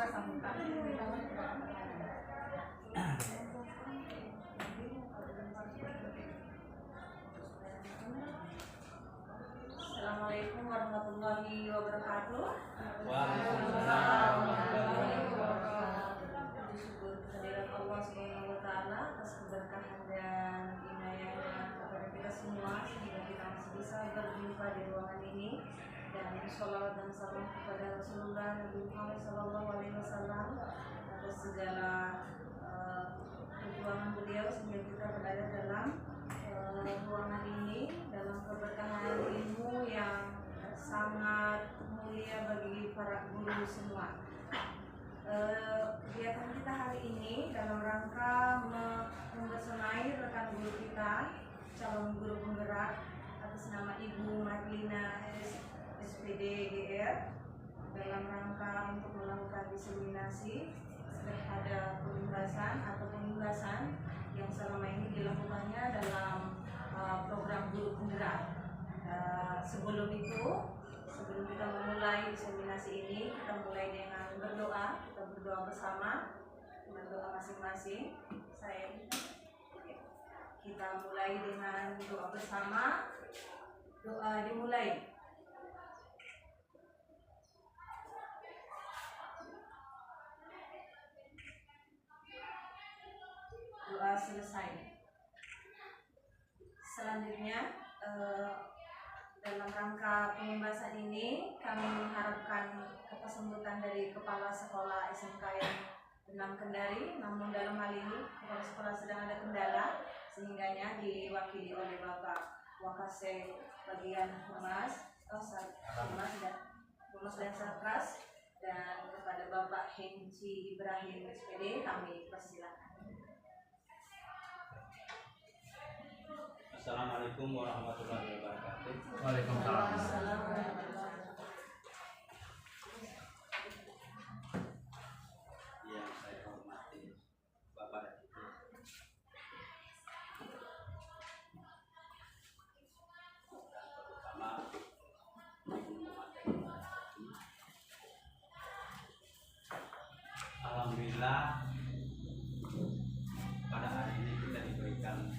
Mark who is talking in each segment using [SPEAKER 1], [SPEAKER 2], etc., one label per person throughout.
[SPEAKER 1] sambutan. Assalamualaikum warahmatullahi wabarakatuh.
[SPEAKER 2] Waalaikumsalam warahmatullahi wabarakatuh.
[SPEAKER 1] Bersyukur kehadirat Allah Subhanahu wa taala atas keberkahan dan inayahnya kepada kita semua sehingga kita masih bisa berjumpa di ruangan ini, dan sholawat dan salam kepada Rasulullah Nabi Muhammad SAW atas segala perjuangan beliau sehingga kita berada dalam ruangan ini dalam keberkahan ilmu yang sangat mulia bagi para guru semua. Kegiatan kita hari ini dalam rangka membersamai rekan guru kita, calon guru penggerak atas nama Ibu Marlina SPD GR, dalam rangka untuk melakukan diseminasi terhadap pembahasan yang selama ini dilakukannya dalam program guru penggerak. Sebelum kita memulai diseminasi ini, kita mulai dengan berdoa. Kita berdoa bersama dengan doa masing-masing. Kita mulai dengan doa bersama. Doa dimulai. Doa selesai. Selanjutnya, dalam rangka pembahasan ini kami mengharapkan kesambutan dari Kepala Sekolah SMK yang 6 Kendari, namun dalam hal ini Kepala Sekolah sedang ada kendala sehingganya diwakili oleh Bapak Wakasek bagian Humas dan Satgas, dan kepada Bapak Hengci Ibrahim SPD kami persilakan.
[SPEAKER 2] Assalamualaikum warahmatullahi wabarakatuh.
[SPEAKER 3] Waalaikumsalam.
[SPEAKER 2] Yang saya hormati Bapak dan Ibu, dan terutama Ibu pemateri. Alhamdulillah pada hari ini kita diberikan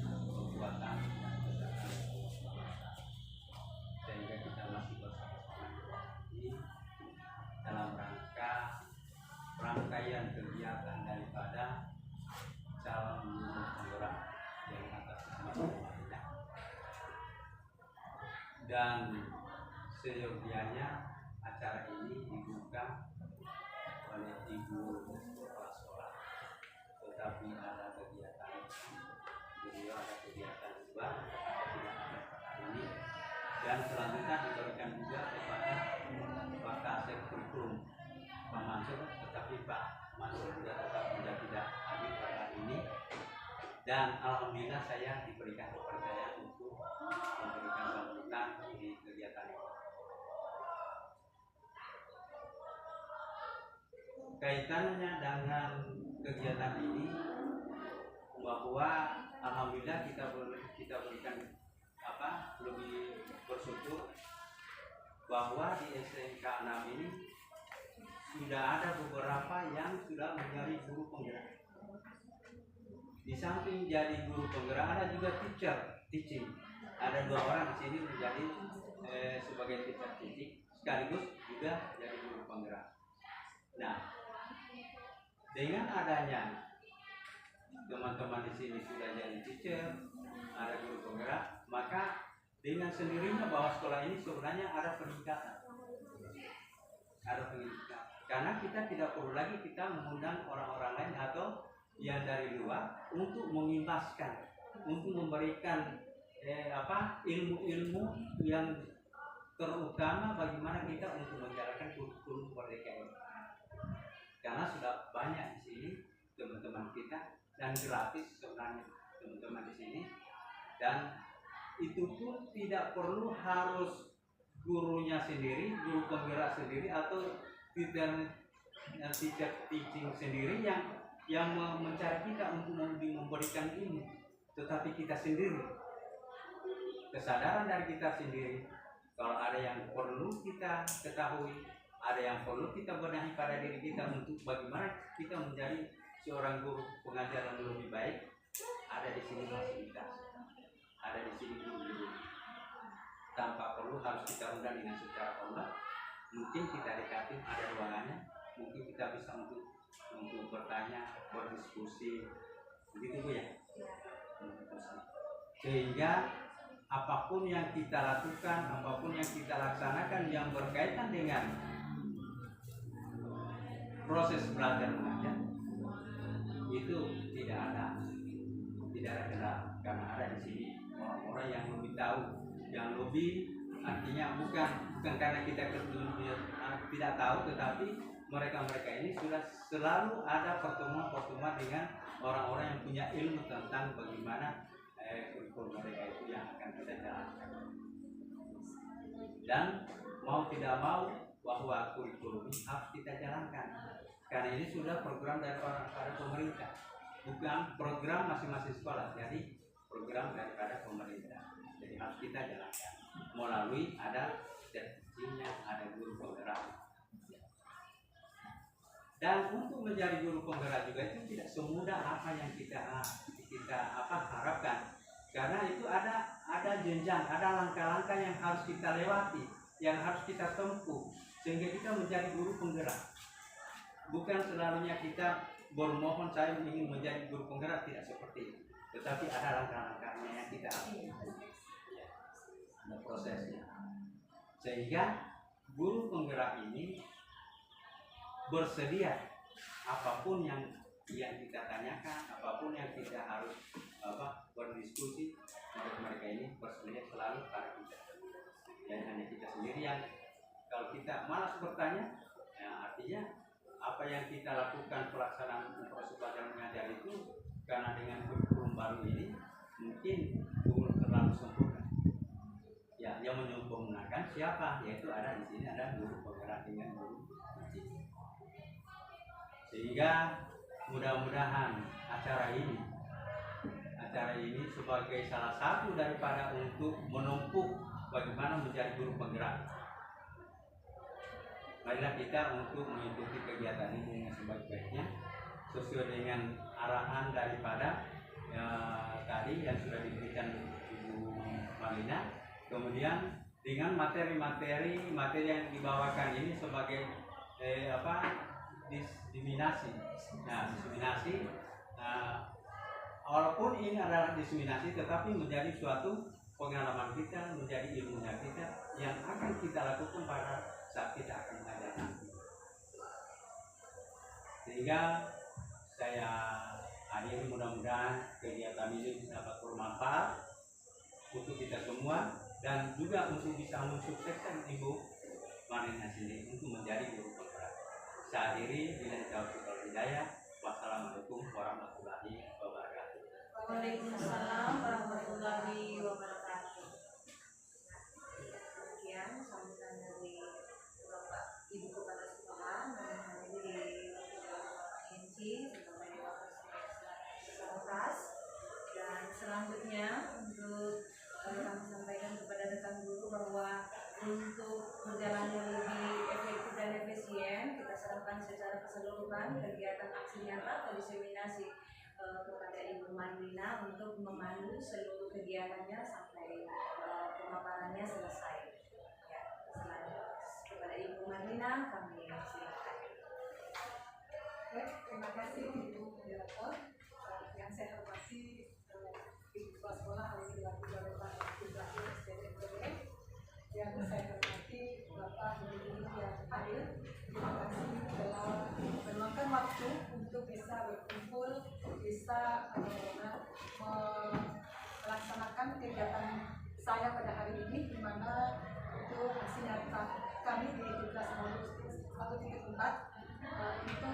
[SPEAKER 2] kekuatan sehingga kita masih bersama-sama ini dalam rangka rangkaian kegiatan daripada calon guru penggerak yang atas nama Muhammadiyah, dan seyogianya acara ini dibuka oleh Ibu Kepala Sekolah, tetapi ada kegiatan beliau, ada kegiatan juga ini, dan selanjutnya diberikan juga kepada Pak Kasek Kurikulum Pak Mansur, tetapi Pak Mansur juga tetap tidak hadir pada hari ini, dan alhamdulillah saya diberikan kepercayaan untuk memberikan sambutan di kegiatan ini. Kaitannya dengan kegiatan ini bahwa alhamdulillah kita berikan lebih bersyukur bahwa di SMK 6 ini sudah ada beberapa yang sudah menjadi guru penggerak. Di samping jadi guru penggerak ada juga teaching. Ada 2 orang di sini menjadi sebagai teaching sekaligus juga jadi guru penggerak. Nah, dengan adanya teman-teman di sini sudah jadi teacher, ada guru penggerak, maka dengan sendirinya bahwa sekolah ini sebenarnya ada peningkatan. Karena kita tidak perlu lagi kita mengundang orang-orang lain atau yang dari luar untuk mengimbaskan, untuk memberikan ilmu-ilmu yang terutama bagaimana kita untuk menjalankan kurikulum merdeka ini. Karena sudah banyak di sini teman-teman kita, dan gratis sebenarnya teman-teman di sini, dan itu pun tidak perlu harus gurunya sendiri, guru penggerak sendiri atau teacher teaching sendiri yang mencari kita untuk memberikan ilmu, tetapi kita sendiri, kesadaran dari kita sendiri. Kalau ada yang perlu kita ketahui ada yang perlu kita benahi pada diri kita untuk bagaimana kita menjadi seorang guru pengajar yang lebih baik. Ada di sini fasilitas, ada di sini guru-guru. Tanpa perlu harus kita undang dengan secara online. Mungkin kita dekatin, ada ruangannya. Mungkin kita bisa untuk bertanya, berdiskusi, begitu Bu ya. Sehingga apapun yang kita lakukan, apapun yang kita laksanakan yang berkaitan dengan proses belajar mengajar itu tidak ada kendala, karena ada di sini orang-orang yang lebih tahu, yang lebih, artinya bukan karena kita tidak tahu, tetapi mereka ini sudah selalu ada pertemuan dengan orang-orang yang punya ilmu tentang bagaimana kurikulum mereka itu yang akan kita jalankan. Dan mau tidak mau bahwa kurikulum ini harus kita jalankan, karena ini sudah program dari pemerintah, bukan program masing-masing sekolah, jadi program daripada pemerintah. Jadi harus kita jalankan melalui ada sertifikatnya, ada guru penggerak. Dan untuk menjadi guru penggerak juga itu tidak semudah apa yang kita harapkan, karena itu ada jenjang, ada langkah-langkah yang harus kita lewati, yang harus kita tempuh sehingga kita menjadi guru penggerak. Bukan selalunya kita bermohon saya ingin menjadi guru penggerak, tidak seperti itu, tetapi ada langkah-langkahnya yang kita ambil, ada prosesnya, sehingga guru penggerak ini bersedia apapun yang kita tanyakan, apapun yang kita harus berdiskusi, mereka ini bersedia selalu pada kita. Dan hanya kita sendiri yang kalau kita malas bertanya, ya artinya apa yang kita lakukan pelaksanaan proses belajar mengajar itu, karena dengan kurikulum baru ini mungkin belum terlalu sempurna. Ya, yang menyempurnakan siapa? Yaitu ada di sini, ada guru penggerak dengan guru ngaji. Sehingga mudah-mudahan acara ini sebagai salah satu daripada untuk menumpuk bagaimana menjadi guru penggerak. Marilah kita untuk mengikuti kegiatan ini dengan sebaik-baiknya sesuai dengan arahan daripada tadi yang sudah diberikan Ibu Marlina. Kemudian dengan materi yang dibawakan ini sebagai diseminasi. Nah, diseminasi, walaupun ini adalah diseminasi, tetapi menjadi suatu pengalaman kita, menjadi ilmunya kita yang akan kita lakukan pada saat kita akan mengajar nanti. Sehingga saya akhiri, mudah-mudahan kegiatan ini bisa bermanfaat untuk kita semua dan juga untuk bisa mensukseskan Ibu Marlina sendiri untuk menjadi guru penggerak. Saya akhiri, bila taufiq wal hidayah. Wassalamualaikum warahmatullahi wabarakatuh.
[SPEAKER 1] Waalaikumsalam warahmatullahi wabarakatuh. Sekian sambutan dari Bapak Ibu Kepala Sekolah yang hadir di Bapak Inci bersama Dewan Fakultas. Dan selanjutnya untuk kami sampaikan kepada rekan guru bahwa untuk berjalannya lebih efektif dan efisien, kita serahkan secara keseluruhan kegiatan aksi nyata atau diseminasi kepada Ibu Marlina untuk memandu seluruh kegiatannya sampai pemaparannya selesai. Ya, selanjutnya kepada Ibu Marlina kami silakan.
[SPEAKER 4] Terima kasih Ibu Moderator. Yang saya hormati Ibu Kepala Sekolah hari ini diwakili oleh Pak Ibrahim SPDMTB. Yang saya hormati Bapak Ibu yang hadir. Terima kasih telah meluangkan waktu untuk bisa berkumpul, bisa melaksanakan kegiatan saya pada hari ini, di mana itu aksi nyata kami di kelas 1.4 itu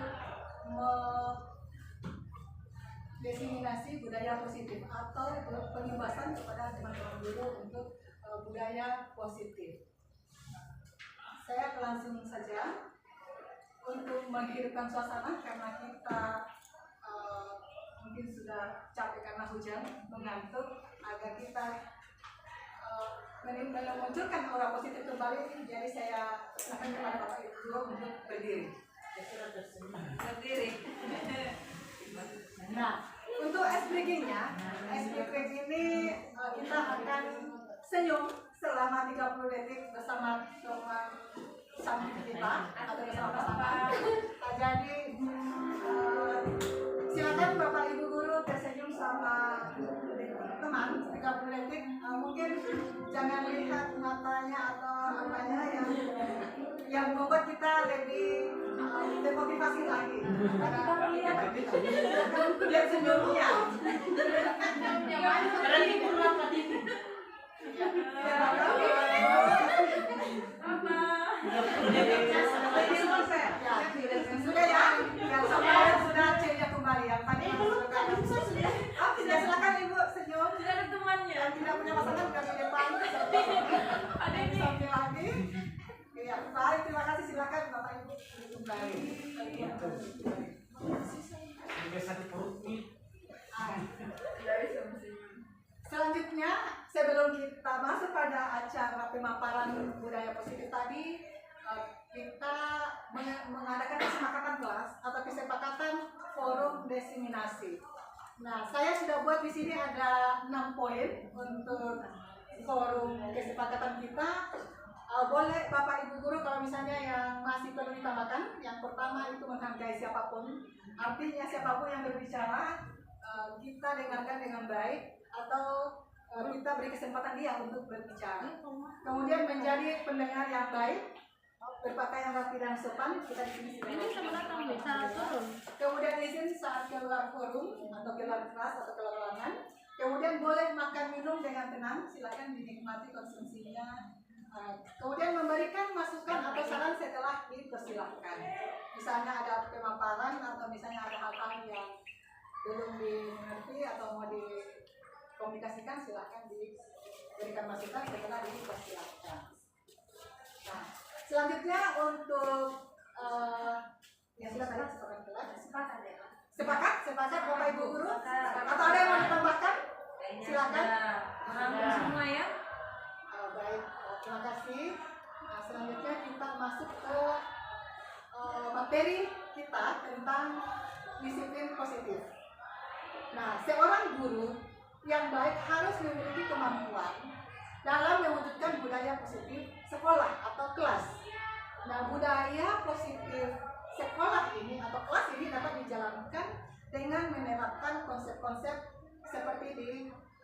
[SPEAKER 4] mendesimasi budaya positif atau pengibasan kepada teman-teman guru untuk budaya positif. Saya langsung saja untuk menghidupkan suasana karena kita mungkin sudah capek karena hujan, mengantuk, agar kita memunculkan aura positif kembali. Jadi saya serahkan kepada Bapak Guru untuk berdiri.
[SPEAKER 1] Berdiri.
[SPEAKER 4] Nah, untuk ice breaking-nya, ice breaking ini kita akan senyum selama 30 detik bersama teman samping kita atau bersama pasangan. Jadi silakan Bapak Ibu guru tersenyum sama teman 30 detik. Mungkin jangan lihat matanya atau apanya yang membuat kita lebih termotivasi lagi.
[SPEAKER 1] Lihat senyumnya.
[SPEAKER 5] Berarti kurang tadi.
[SPEAKER 4] Sudah ya, yang sampai sudah ceria kembali yang tadi silakan Ibu senyum.
[SPEAKER 1] Sudah ada temannya.
[SPEAKER 4] Yang tidak punya pasangan bukan di depan.
[SPEAKER 1] Ada ini.
[SPEAKER 4] Sampai lagi. Iya, baik, terima kasih, silakan Bapak Ibu kembali. Selanjutnya, sebelum kita masuk pada acara pemaparan budaya positif tadi, kita mengadakan kesepakatan kelas atau kesepakatan forum diseminasi. Nah, saya sudah buat di sini ada 6 poin untuk forum kesepakatan kita. Boleh Bapak Ibu guru kalau misalnya yang masih perlu ditambahkan. Yang pertama itu menghargai siapapun, artinya siapapun yang berbicara kita dengarkan dengan baik atau kita beri kesempatan dia untuk berbicara. Kemudian menjadi pendengar yang baik, berpakaian rapi dan sopan. Kita di sini sudah. Kemudian izin saat keluar forum atau keluar kelas atau keluar ruangan. Kemudian boleh makan minum dengan tenang, silakan dinikmati konsumsinya. Kemudian memberikan masukan atau saran setelah dipersilahkan. Misalnya ada pemaparan atau misalnya ada hal-hal yang belum dimengerti atau mau dikomunikasikan, silakan diberikan masukan setelah dipersilahkan. Nah, selanjutnya untuk yang sudah tadi sepakat Bapak Ibu guru atau ada yang mau ditambahkan? Silakan.
[SPEAKER 1] Merangkum semua ya.
[SPEAKER 4] Baik, terima kasih. Nah, selanjutnya kita masuk ke materi kita tentang disiplin positif. Nah, seorang guru yang baik harus memiliki kemampuan dalam mewujudkan budaya positif sekolah atau kelas. Nah, budaya positif sekolah ini atau kelas ini dapat dijalankan dengan menerapkan konsep-konsep seperti di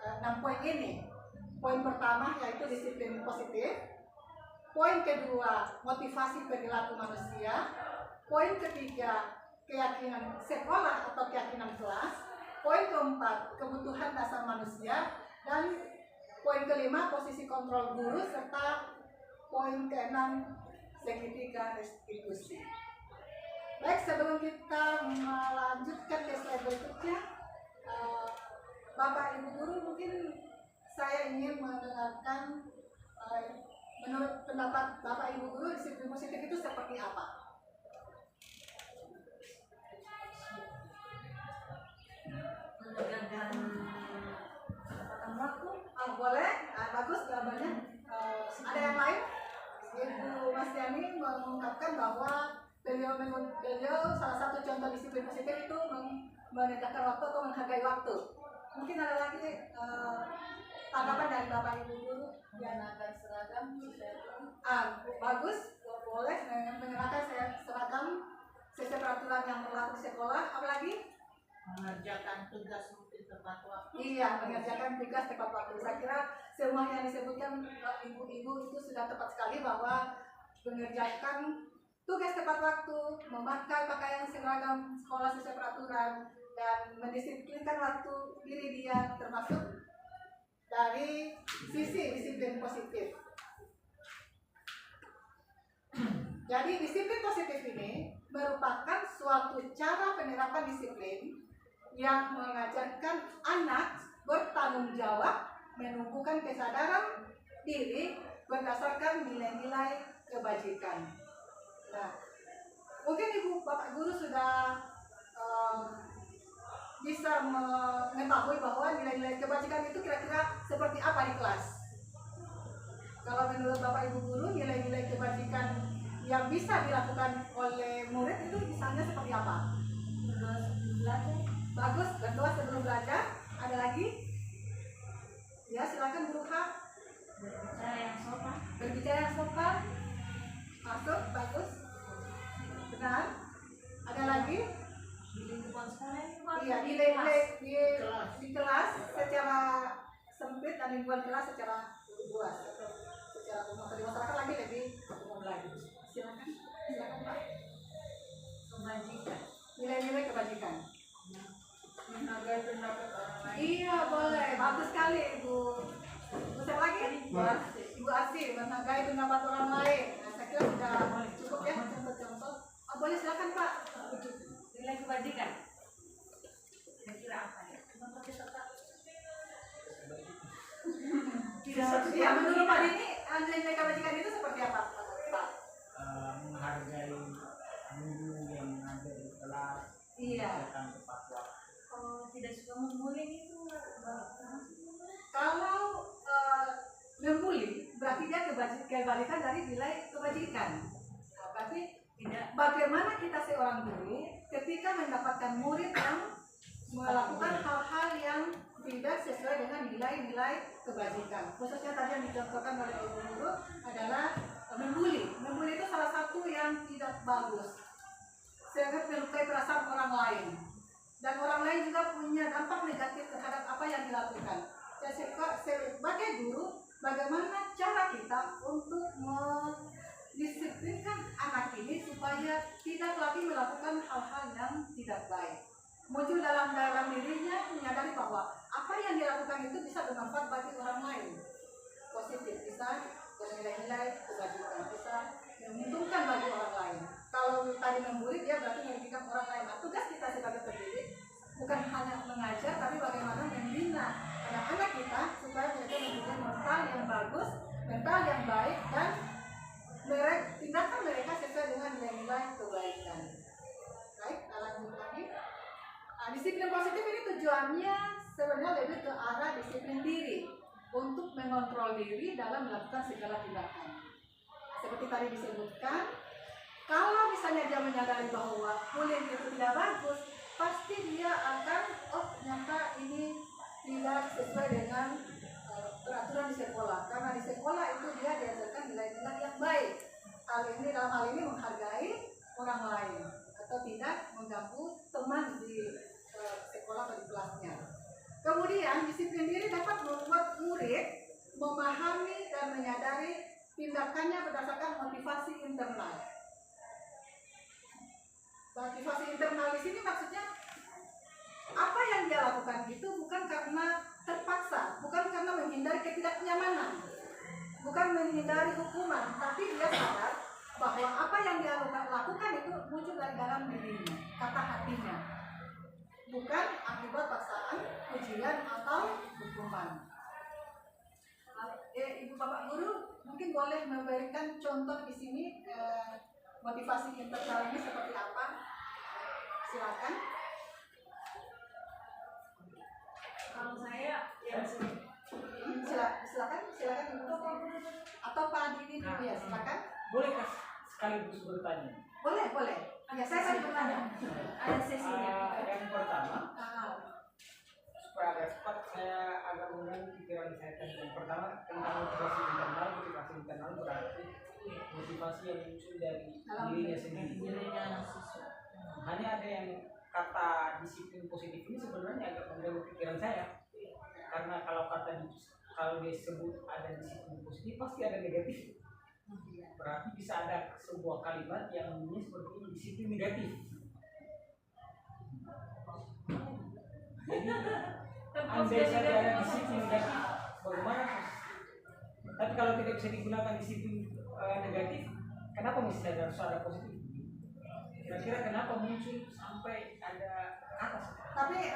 [SPEAKER 4] 6 poin ini. Poin pertama yaitu disiplin positif. Poin kedua, motivasi perilaku manusia. Poin ketiga, keyakinan sekolah atau keyakinan kelas. Poin keempat, kebutuhan dasar manusia. Dan poin kelima, posisi kontrol guru. Serta poin keenam, segitiga restitusi. Baik, sebelum kita melanjutkan ke slide berikutnya, Bapak Ibu guru, mungkin saya ingin mendengarkan menurut pendapat Bapak Ibu guru disiplin positif itu seperti apa?
[SPEAKER 1] Menegakkan ketepatan waktu.
[SPEAKER 4] Boleh, bagus jawabannya. Ada yang lain? Ibu Mas Yani mengungkapkan bahwa beliau salah satu contoh disiplin positif itu menegakkan waktu atau menghargai waktu. Mungkin ada lagi tanggapan dari Bapak Ibu guru yang akan seragam. Bagus, boleh mengenakan seragam sesuai peraturan yang berlaku di sekolah. Apalagi
[SPEAKER 5] Mengerjakan tugas mungkin tepat waktu.
[SPEAKER 4] iya, mengerjakan tugas tepat waktu. Saya kira semua yang disebutkan ibu-ibu itu sudah tepat sekali bahwa mengerjakan tugas tepat waktu, memakai pakaian seragam sekolah sesuai peraturan, dan mendisiplinkan waktu diri dia termasuk dari sisi disiplin positif. Jadi disiplin positif ini merupakan suatu cara penerapan disiplin yang mengajarkan anak bertanggung jawab, menumbuhkan kesadaran diri berdasarkan nilai-nilai kebajikan. Nah, mungkin Ibu Bapak guru sudah bisa mengetahui bahwa nilai-nilai kebajikan itu kira-kira seperti apa di kelas. Kalau menurut Bapak Ibu guru, nilai-nilai kebajikan yang bisa dilakukan oleh murid itu misalnya seperti apa?
[SPEAKER 1] Berdoa sebelum belajar.
[SPEAKER 4] Bagus, berdoa sebelum belajar. Ada lagi? Ya, silakan Guru Hak.
[SPEAKER 1] Berbicara yang sopan.
[SPEAKER 4] Berbicara yang sopan. Masuk, bagus. Benar. Ada lagi?
[SPEAKER 1] Di lingkungan sekolah ini Pak.
[SPEAKER 4] Iya, di kelas secara sempit dan lingkungan kelas secara luas. Secara umum di masyarakat lagi lebih umum lagi. Silakan, silakan Pak.
[SPEAKER 1] Kebajikan.
[SPEAKER 4] Nilai-nilai kebajikan.
[SPEAKER 1] Menghargai pendapat orang lain.
[SPEAKER 4] Iya, boleh. Bagus sekali, Ibu. Siapa lagi? Ibu Asih, menghargai pendapat orang lain. Nah, saya kira sudah cukup ya contoh-contoh. Oh, boleh silakan Pak.
[SPEAKER 1] Nilai kebajikan. Kira-kira apa ya?
[SPEAKER 4] Iya, menurut Pak ini nilai kebajikan itu seperti apa, Pak?
[SPEAKER 3] Menghargai guru yang ada di kelas,
[SPEAKER 4] Iya.
[SPEAKER 3] mengerjakan tepat waktu.
[SPEAKER 1] Kalau tidak suka membuli itu
[SPEAKER 4] Kalau membuli berarti dia kebalikan dari nilai kebajikan. Nah, berarti
[SPEAKER 1] tidak
[SPEAKER 4] bagaimana kita seorang guru ketika mendapatkan murid yang melakukan hal-hal yang tidak sesuai dengan nilai-nilai kebajikan. Khususnya tadi yang dicontohkan oleh Ibu Guru adalah membuli. Membuli itu salah satu yang tidak bagus. Sangat melukai perasaan orang lain. Dan orang lain juga punya dampak negatif terhadap apa yang dilakukan. Sebagai guru, bagaimana cara kita untuk mendisiplinkan anak ini supaya tidak lagi melakukan hal-hal yang tidak baik. Muncul dalam dirinya menyadari bahwa apa yang dilakukan itu bisa bermanfaat bagi orang lain. Positif, bisa bernilai-nilai kebajikan, bisa menguntungkan bagi orang lain. Kalau tadi membuli, dia berarti merugikan orang lain. Nah, tugas kita sebagai pendidik bukan hanya mengajar, tapi bagaimana membina anak-anak kita supaya mereka mempunyai mental yang bagus, mental yang baik, dan tindakan mereka sesuai dengan nilai-nilai kebaikan. Baik, kita lanjut lagi. Nah, disiplin positif ini tujuannya sebenarnya lebih ke arah disiplin diri untuk mengontrol diri dalam melakukan segala tindakan. Seperti tadi disebutkan, kalau misalnya dia menyadari bahwa bullying itu tidak bagus, pasti dia akan, oh ternyata ini tidak sesuai dengan peraturan di sekolah. Karena di sekolah itu dia diajarkan nilai-nilai yang baik. Dalam hal ini menghargai orang lain atau tidak mengganggu teman di sekolah atau di kelasnya. Kemudian disiplin diri dapat membuat murid memahami dan menyadari tindakannya berdasarkan motivasi internal. Motivasi internal di sini maksudnya apa yang dia lakukan itu bukan karena terpaksa, bukan karena menghindari ketidaknyamanan, bukan menghindari hukuman, tapi dia sadar bahwa apa yang dia lakukan itu muncul dari dalam dirinya, kata hatinya, bukan akibat paksaan, ujian atau hukuman. Ibu Bapak Guru mungkin boleh memberikan contoh di sini motivasi internal ini seperti apa? Silakan.
[SPEAKER 1] kalau saya yang
[SPEAKER 4] Silakan Ibu. Atau Pak Adi dulu ya, silakan.
[SPEAKER 3] Bolehkah sekaligus bertanya?
[SPEAKER 4] Boleh. Ya, saya akan bertanya.
[SPEAKER 1] ada sesinya.
[SPEAKER 3] Yang pertama,
[SPEAKER 4] Ah,
[SPEAKER 3] supaya agak cepat saya agak mengulangi pikiran saya tadi. Yang pertama tentang motivasi internal. Motivasi internal berarti motivasi yang muncul dari dirinya sendiri.
[SPEAKER 5] dirinya anak siswa.
[SPEAKER 3] Hanya ada yang kata disiplin positif ini sebenarnya agak mengganggu pikiran saya. Karena kalau disebut ada disiplin positif pasti ada negatif. Berarti bisa ada sebuah kalimat yang bunyi seperti ini, disiplin negatif. Jadi andai saja ada disiplin negatif, bagaimana? Tapi kalau tidak bisa digunakan disiplin negatif, kenapa mesti harus ada positif? Kira-kira kenapa muncul sampai ada atas?
[SPEAKER 4] tapi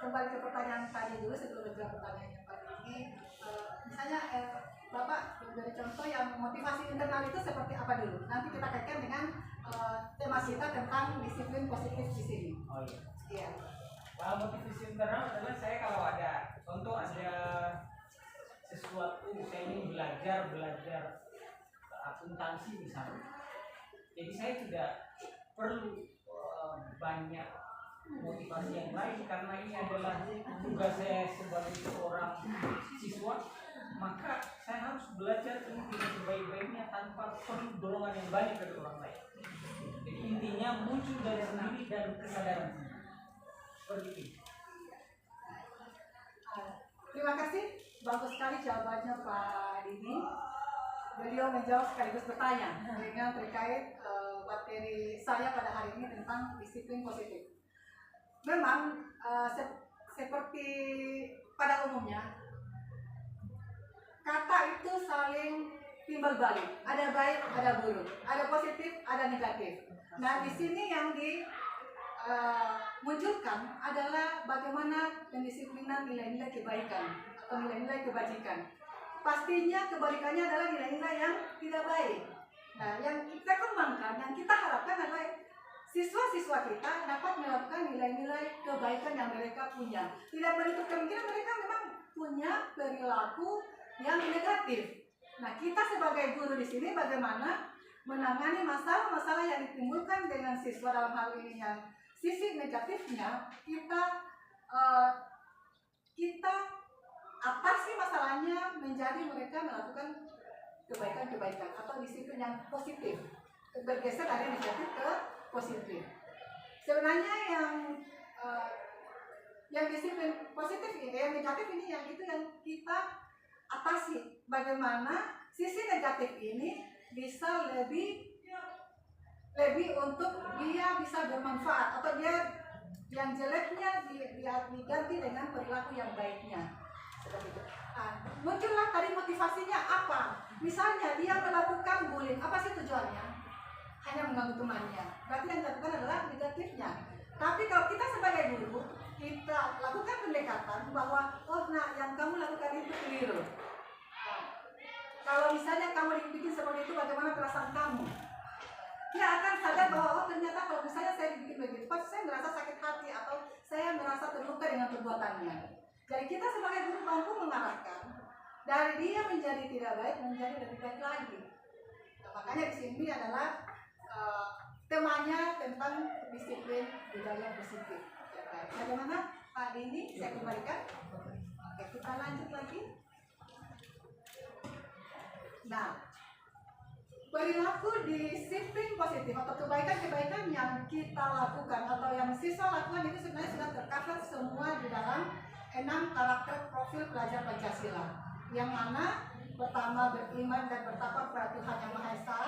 [SPEAKER 4] kembali ke pertanyaan tadi dulu sebelum menjawab pertanyaan yang tadi ini, misalnya Bapak dari contoh yang motivasi internal itu seperti apa dulu? Nanti kita kaitkan dengan tema kita tentang disiplin positif di sini.
[SPEAKER 3] Oh iya.
[SPEAKER 4] Iya.
[SPEAKER 3] Kalau motivasi internal adalah saya kalau ada contoh ada sesuatu saya ingin belajar akuntansi misalnya. Jadi Jadi saya tidak perlu banyak motivasi yang lain karena ini adalah tugas saya sebagai seorang siswa, maka saya harus belajar ini dengan sebaik-baiknya tanpa perlu dorongan yang banyak dari orang lain. Jadi intinya muncul dari sendiri dan kesadaran seperti itu.
[SPEAKER 4] Terima kasih, bagus sekali jawabannya Pak Dini. Beliau menjawab sekaligus bertanya dengan terkait materi saya pada hari ini tentang disiplin positif. Memang seperti pada umumnya kata itu saling timbal balik, ada baik, ada buruk, ada positif, ada negatif. Nah, di sini yang dimunculkan adalah bagaimana pendisiplinan nilai-nilai kebaikan atau nilai-nilai kebajikan. Pastinya kebalikannya adalah nilai-nilai yang tidak baik. Nah, yang kita kembangkan, yang kita harapkan adalah siswa-siswa kita dapat melakukan nilai-nilai kebaikan yang mereka punya. Tidak menutup kemungkinan mereka memang punya perilaku yang negatif. Nah, kita sebagai guru di sini bagaimana menangani masalah-masalah yang ditimbulkan dengan siswa dalam hal ini yang sisi negatifnya kita atasi masalahnya menjadi mereka melakukan kebaikan-kebaikan atau disiplin yang positif, bergeser dari negatif ke positif. Sebenarnya yang disiplin positif ini, yang negatif ini, yang itu yang kita atasi. Bagaimana sisi negatif ini bisa lebih untuk dia bisa bermanfaat atau dia yang jeleknya diganti dengan perilaku yang baiknya. Seperti itu. Nah, muncullah tadi motivasinya apa? Misalnya dia melakukan bullying, apa sih tujuannya? Hanya mengganggu temannya. Berarti yang dilakukan adalah negatifnya. Tapi kalau kita sebagai guru, kita lakukan pendekatan bahwa yang kamu lakukan itu keliru. Nah, kalau misalnya kamu dibikin seperti itu, bagaimana perasaan kamu? Dia akan sadar bahwa ternyata kalau misalnya saya dibikin begitu, pasti saya merasa sakit hati atau saya merasa terluka dengan perbuatannya. Jadi kita sebagai guru mampu mengarahkan dari dia menjadi tidak baik menjadi lebih baik lagi. Nah, makanya di sini adalah temanya tentang disiplin budaya positif. Ya, bagaimana Pak Dini? Saya kembalikan. Oke, kita lanjut lagi. Nah, perilaku disiplin positif atau kebaikan-kebaikan yang kita lakukan atau yang siswa lakukan itu sebenarnya sudah tercover semua di dalam 6 karakter profil pelajar Pancasila, yang mana pertama beriman dan bertakwa kepada Tuhan Yang Maha Esa,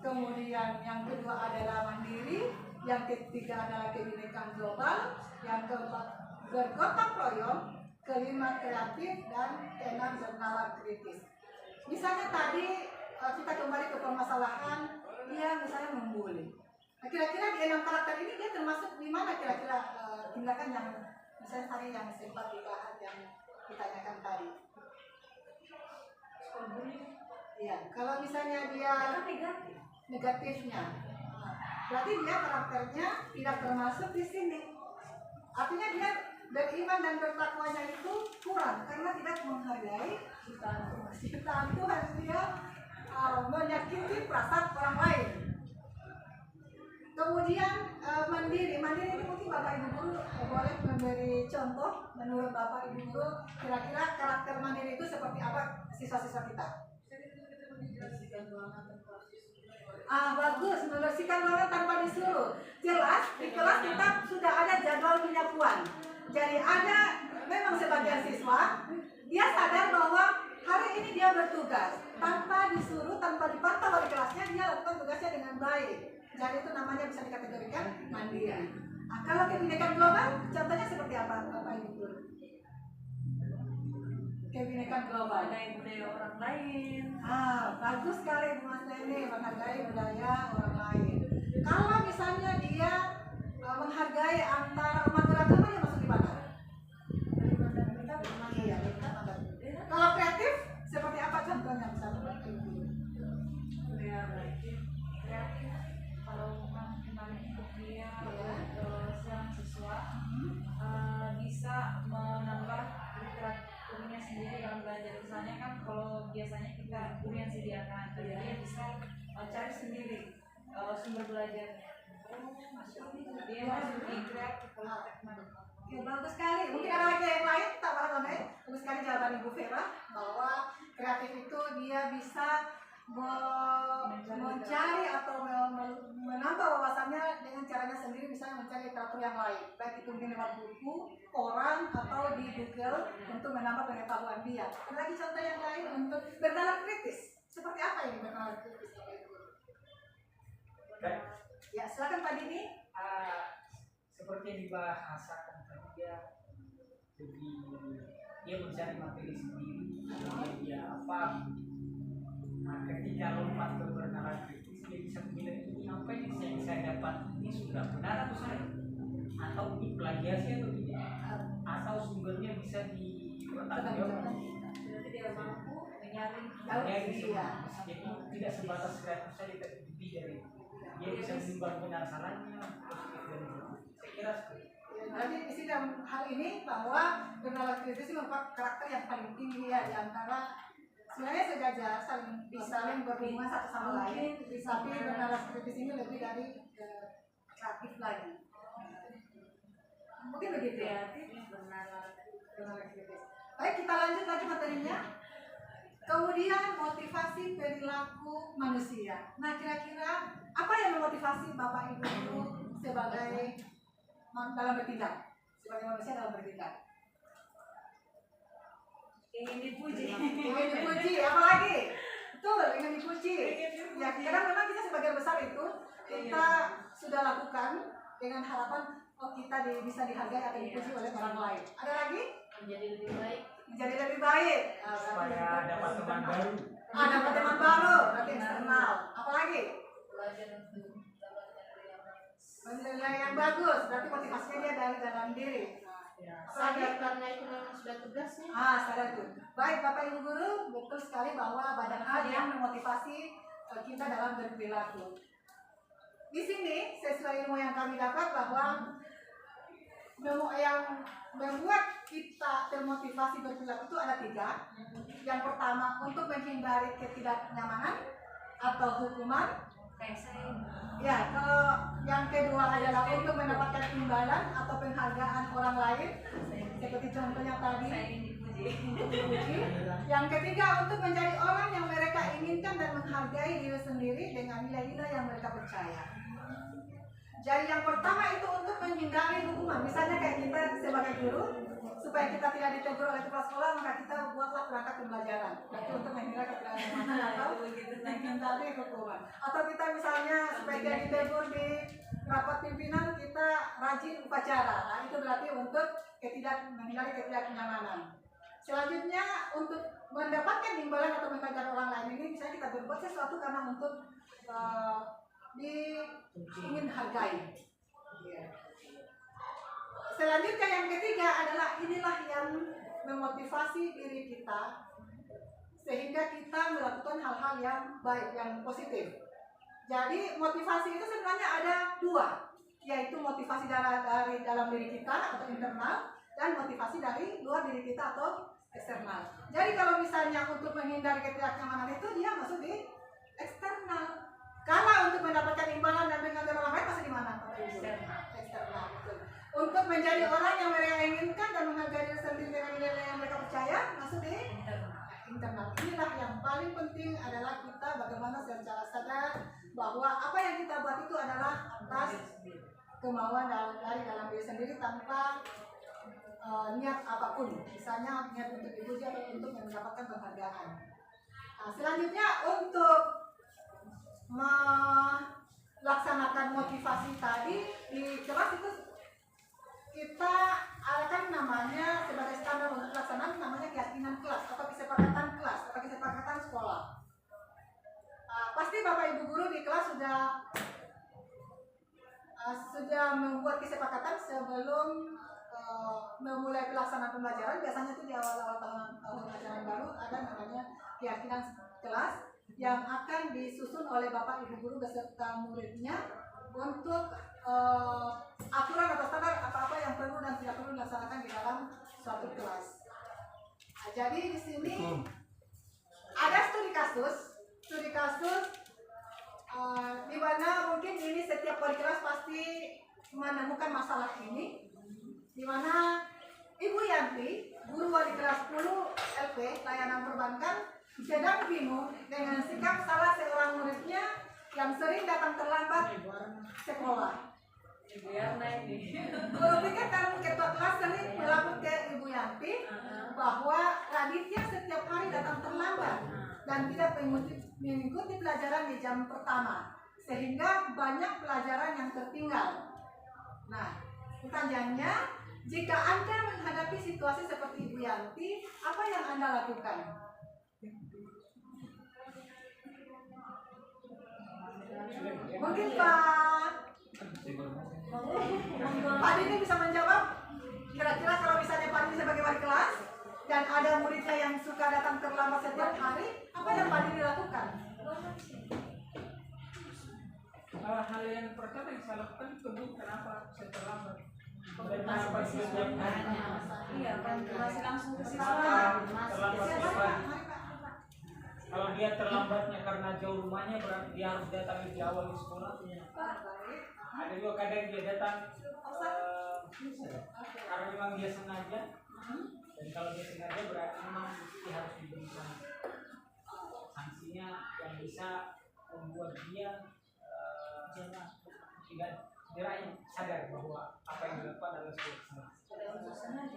[SPEAKER 4] kemudian yang kedua adalah mandiri, yang ketiga adalah kebinekaan global, yang keempat bergotong royong, kelima kreatif, dan keenam bernalar kritis. Misalnya tadi kita kembali ke permasalahan, dia misalnya membuli. Nah, kira-kira di 6 karakter ini dia termasuk di mana kira-kira tindakan yang misalnya tadi yang sempat dibahas yang ditanyakan tadi? Iya, kalau misalnya dia negatifnya, berarti dia karakternya tidak termasuk di sini. Artinya dia beriman dan bertakwanya itu kurang karena tidak menghargai ciptaan Tuhan. Dia menyakiti perasaan orang lain. Kemudian mandiri ini mungkin Bapak Ibu Guru boleh memberi contoh menurut Bapak Ibu Guru kira-kira karakter mandiri itu seperti apa siswa-siswa kita? Bagus, membersihkan ruangan tanpa disuruh. Jelas di kelas kita sudah ada jadwal penyapuan. Jadi ada memang sebagian siswa dia sadar bahwa hari ini dia bertugas tanpa disuruh, tanpa dipantau oleh kelasnya, dia lakukan tugasnya dengan baik. Jadi itu namanya bisa dikategorikan mandiri. Nah, kalau kebinekaan global, contohnya seperti apa, Bapak Ibu Guru? Kebinekaan global.
[SPEAKER 1] Menghargai budaya orang lain.
[SPEAKER 4] Bagus sekali Bu Mas Neni, menghargai budaya orang lain. Kalau misalnya dia menghargai antara umat beragama, dia masuk di mana? Iya, kalau kreatif seperti apa contohnya misalnya?
[SPEAKER 1] Kreatif kalau kemarin dia seorang siswa bisa menambah literaturnya sendiri dalam belajar. Misalnya kan kalau biasanya kita guru yang sediakan, dia bisa cari sendiri sumber belajarnya. Dia masuk di kreatif
[SPEAKER 4] Ya, bagus sekali. Mungkin ada lagi yang lain, tak paham ya. Bagus sekali jawaban Ibu Vera bahwa kreatif itu dia bisa mencari atau menambah wawasannya dengan caranya sendiri, misalnya mencari literatur yang lain, baik itu mungkin lewat buku, koran, atau di Google untuk menambah pengetahuan dia. Ada lagi contoh yang lain untuk bernalar kritis. Seperti apa ini bernalar kritis? Ya, silakan Pak Dini.
[SPEAKER 3] Seperti yang dibahasakan tadi, dia mencari materi sendiri, kemudian dia apa. Nah, ketika lompat ke bernalar kritis, dia bisa menilai ini apa ini yang saya dapat ini sudah benar atau salah, atau ini plagiasi atau tidak, atau sumbernya bisa dipertanggungjawabkan.
[SPEAKER 1] Berarti dia mampu menyaring
[SPEAKER 3] Jadi tidak sebatas kreatif saja, tapi lebih dari dia bisa menimbang benar salahnya, positif dan negatif. Saya kira seperti itu.
[SPEAKER 4] Jadi di sini dalam hal ini bahwa bernalar kritis itu merupakan karakter yang paling tinggi ya di antara sebenarnya sejajar, saling berhubungan satu sama lain, tapi bernalar kritis ini lebih dari kreatif lagi. Mungkin begitu ya. Bernalar kritis. Baik, kita lanjut lagi materinya. Kemudian motivasi perilaku manusia. Nah, kira-kira apa yang memotivasi Bapak Ibu guru sebagai dalam bertindak, sebagai manusia dalam bertindak?
[SPEAKER 1] ingin dipuji.
[SPEAKER 4] Ingin dipuji, apalagi? Betul, ingin dipuji. Ya, karena memang kita sebagian besar itu kita sudah lakukan dengan harapan kita bisa dihargai atau dipuji oleh orang lain. Ada lagi?
[SPEAKER 5] Menjadi lebih baik.
[SPEAKER 4] Menjadi lebih baik.
[SPEAKER 3] Supaya dapat teman baru.
[SPEAKER 4] Dapat teman baru, berarti eksternal. Apalagi?
[SPEAKER 5] Belajar untuk mendapatkan
[SPEAKER 4] Menilai yang bagus, berarti motivasinya dia dari dalam diri.
[SPEAKER 5] sadar karena itu memang sudah tugasnya.
[SPEAKER 4] Sadar itu. Baik, Bapak Ibu guru, betul sekali bahwa banyak hal yang memotivasi kita dalam berperilaku. Di sini, sesuai ilmu yang kami dapat bahwa yang membuat kita termotivasi berperilaku itu ada 3. Yang pertama, untuk menghindari ketidaknyamanan atau hukuman. Ya, kalau yang kedua adalah untuk mendapatkan imbalan atau penghargaan orang lain, seperti contohnya tadi untuk dipuji. Yang ketiga, untuk menjadi orang yang mereka inginkan dan menghargai diri sendiri dengan nilai-nilai yang mereka percaya. Jadi yang pertama itu untuk menghindari hukuman. Misalnya kayak kita sebagai guru, supaya kita tidak ditegur oleh kepala sekolah, maka kita buatlah perangkat pembelajaran. Jadi untuk menghindari ketidaknyamanan atau menghindari hukuman. Atau kita misalnya supaya tidak ditegur di rapat pimpinan, kita rajin upacara. Nah, itu berarti untuk menghindari ketidaknyamanan. Selanjutnya, untuk mendapatkan imbalan atau menghargai orang lain ini, misalnya kita berbuat sesuatu karena untuk ingin hargai. Selanjutnya yang ketiga adalah inilah yang memotivasi diri kita sehingga kita melakukan hal-hal yang baik, yang positif. Jadi motivasi itu sebenarnya ada 2, yaitu motivasi dari dalam diri kita atau internal dan motivasi dari luar diri kita atau eksternal. Jadi kalau misalnya untuk menghindari ketidaknyamanan itu dia masuk di eksternal. Kalau untuk mendapatkan imbalan dan menghargai orang lain masuk di mana? Eksternal. Betul. Untuk menjadi orang yang mereka inginkan dan menghargai diri sendiri dengan nilai yang mereka percaya masuk di internal. Inilah yang paling penting adalah kita bagaimana secara sadar bahwa apa yang kita buat itu adalah atas kemauan dari dalam diri sendiri tanpa niat apapun. Misalnya niat untuk dipuji atau untuk mendapatkan penghargaan. Nah, selanjutnya untuk melaksanakan motivasi tadi di kelas itu kita akan namanya sebagai standar untuk pelaksanaan namanya keyakinan kelas atau kesepakatan kelas atau kesepakatan sekolah. Pasti Bapak Ibu guru di kelas sudah membuat kesepakatan sebelum memulai pelaksanaan pembelajaran. Biasanya itu di awal-awal tahun ajaran baru ada namanya keyakinan kelas yang akan disusun oleh Bapak Ibu guru beserta muridnya untuk aturan atau standar apa-apa yang perlu dan tidak perlu dilaksanakan di dalam suatu kelas. Nah, jadi di sini ada studi kasus di mana mungkin setiap wali kelas pasti menemukan masalah ini, di mana Ibu Yanti, guru wali kelas 10 LP layanan perbankan, sedang bingung dengan sikap salah seorang muridnya yang sering datang terlambat sekolah.
[SPEAKER 1] Ibu Yarna ini.
[SPEAKER 4] Guru pikir karena ketua kelas sering melapor ke Ibu Yanti bahwa Raditya setiap hari datang terlambat dan tidak mengikuti pelajaran di jam pertama, sehingga banyak pelajaran yang tertinggal. Nah, pertanyaannya, jika Anda menghadapi situasi seperti Ibu Yanti, apa yang Anda lakukan? Mungkin Pak Dini bisa menjawab. Kira-kira kalau misalnya Pak Dini sebagai wali kelas dan ada muridnya yang suka datang terlambat setiap hari, apa yang Pak Dini lakukan?
[SPEAKER 3] Hal yang pertama yang saya lakukan tunggu kenapa saya terlambat. Kenapa setiap hari?
[SPEAKER 1] Iya, kan masih langsung ke siswa.
[SPEAKER 3] Terlambat siswa. Kalau dia terlambatnya karena jauh rumahnya, berarti dia harus datang lebih awal di sekolah. Ada juga kadang dia datang karena memang dia sengaja. Dan kalau dia sengaja berarti memang dia harus diberikan sanksinya yang bisa membuat dia tidak diraih sadar bahwa apa yang dilakukan adalah sebuah kesalahan.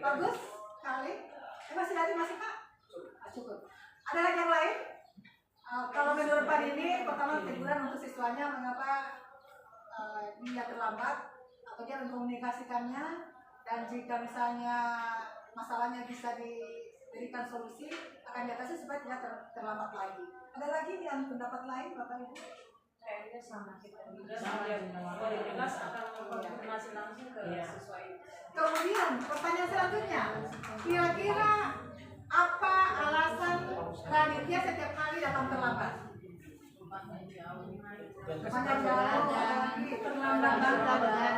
[SPEAKER 4] Bagus kali. Masih ada masih Pak? Cukup. Ada lagi yang lain? Kalau menurut Pak Dini, pertama teguran untuk siswanya mengapa dia terlambat atau dia mengkomunikasikannya, dan jika misalnya masalahnya bisa diberikan solusi akan diatasi supaya tidak terlambat lagi. Ada lagi yang pendapat lain Bapak Ibu?
[SPEAKER 1] Kayaknya sama kita juga. Wali kelas akan mengkonfirmasi langsung ke siswa itu.
[SPEAKER 4] Kemudian pertanyaan selanjutnya, kira-kira apa alasan Raditya setiap hari datang terlambat?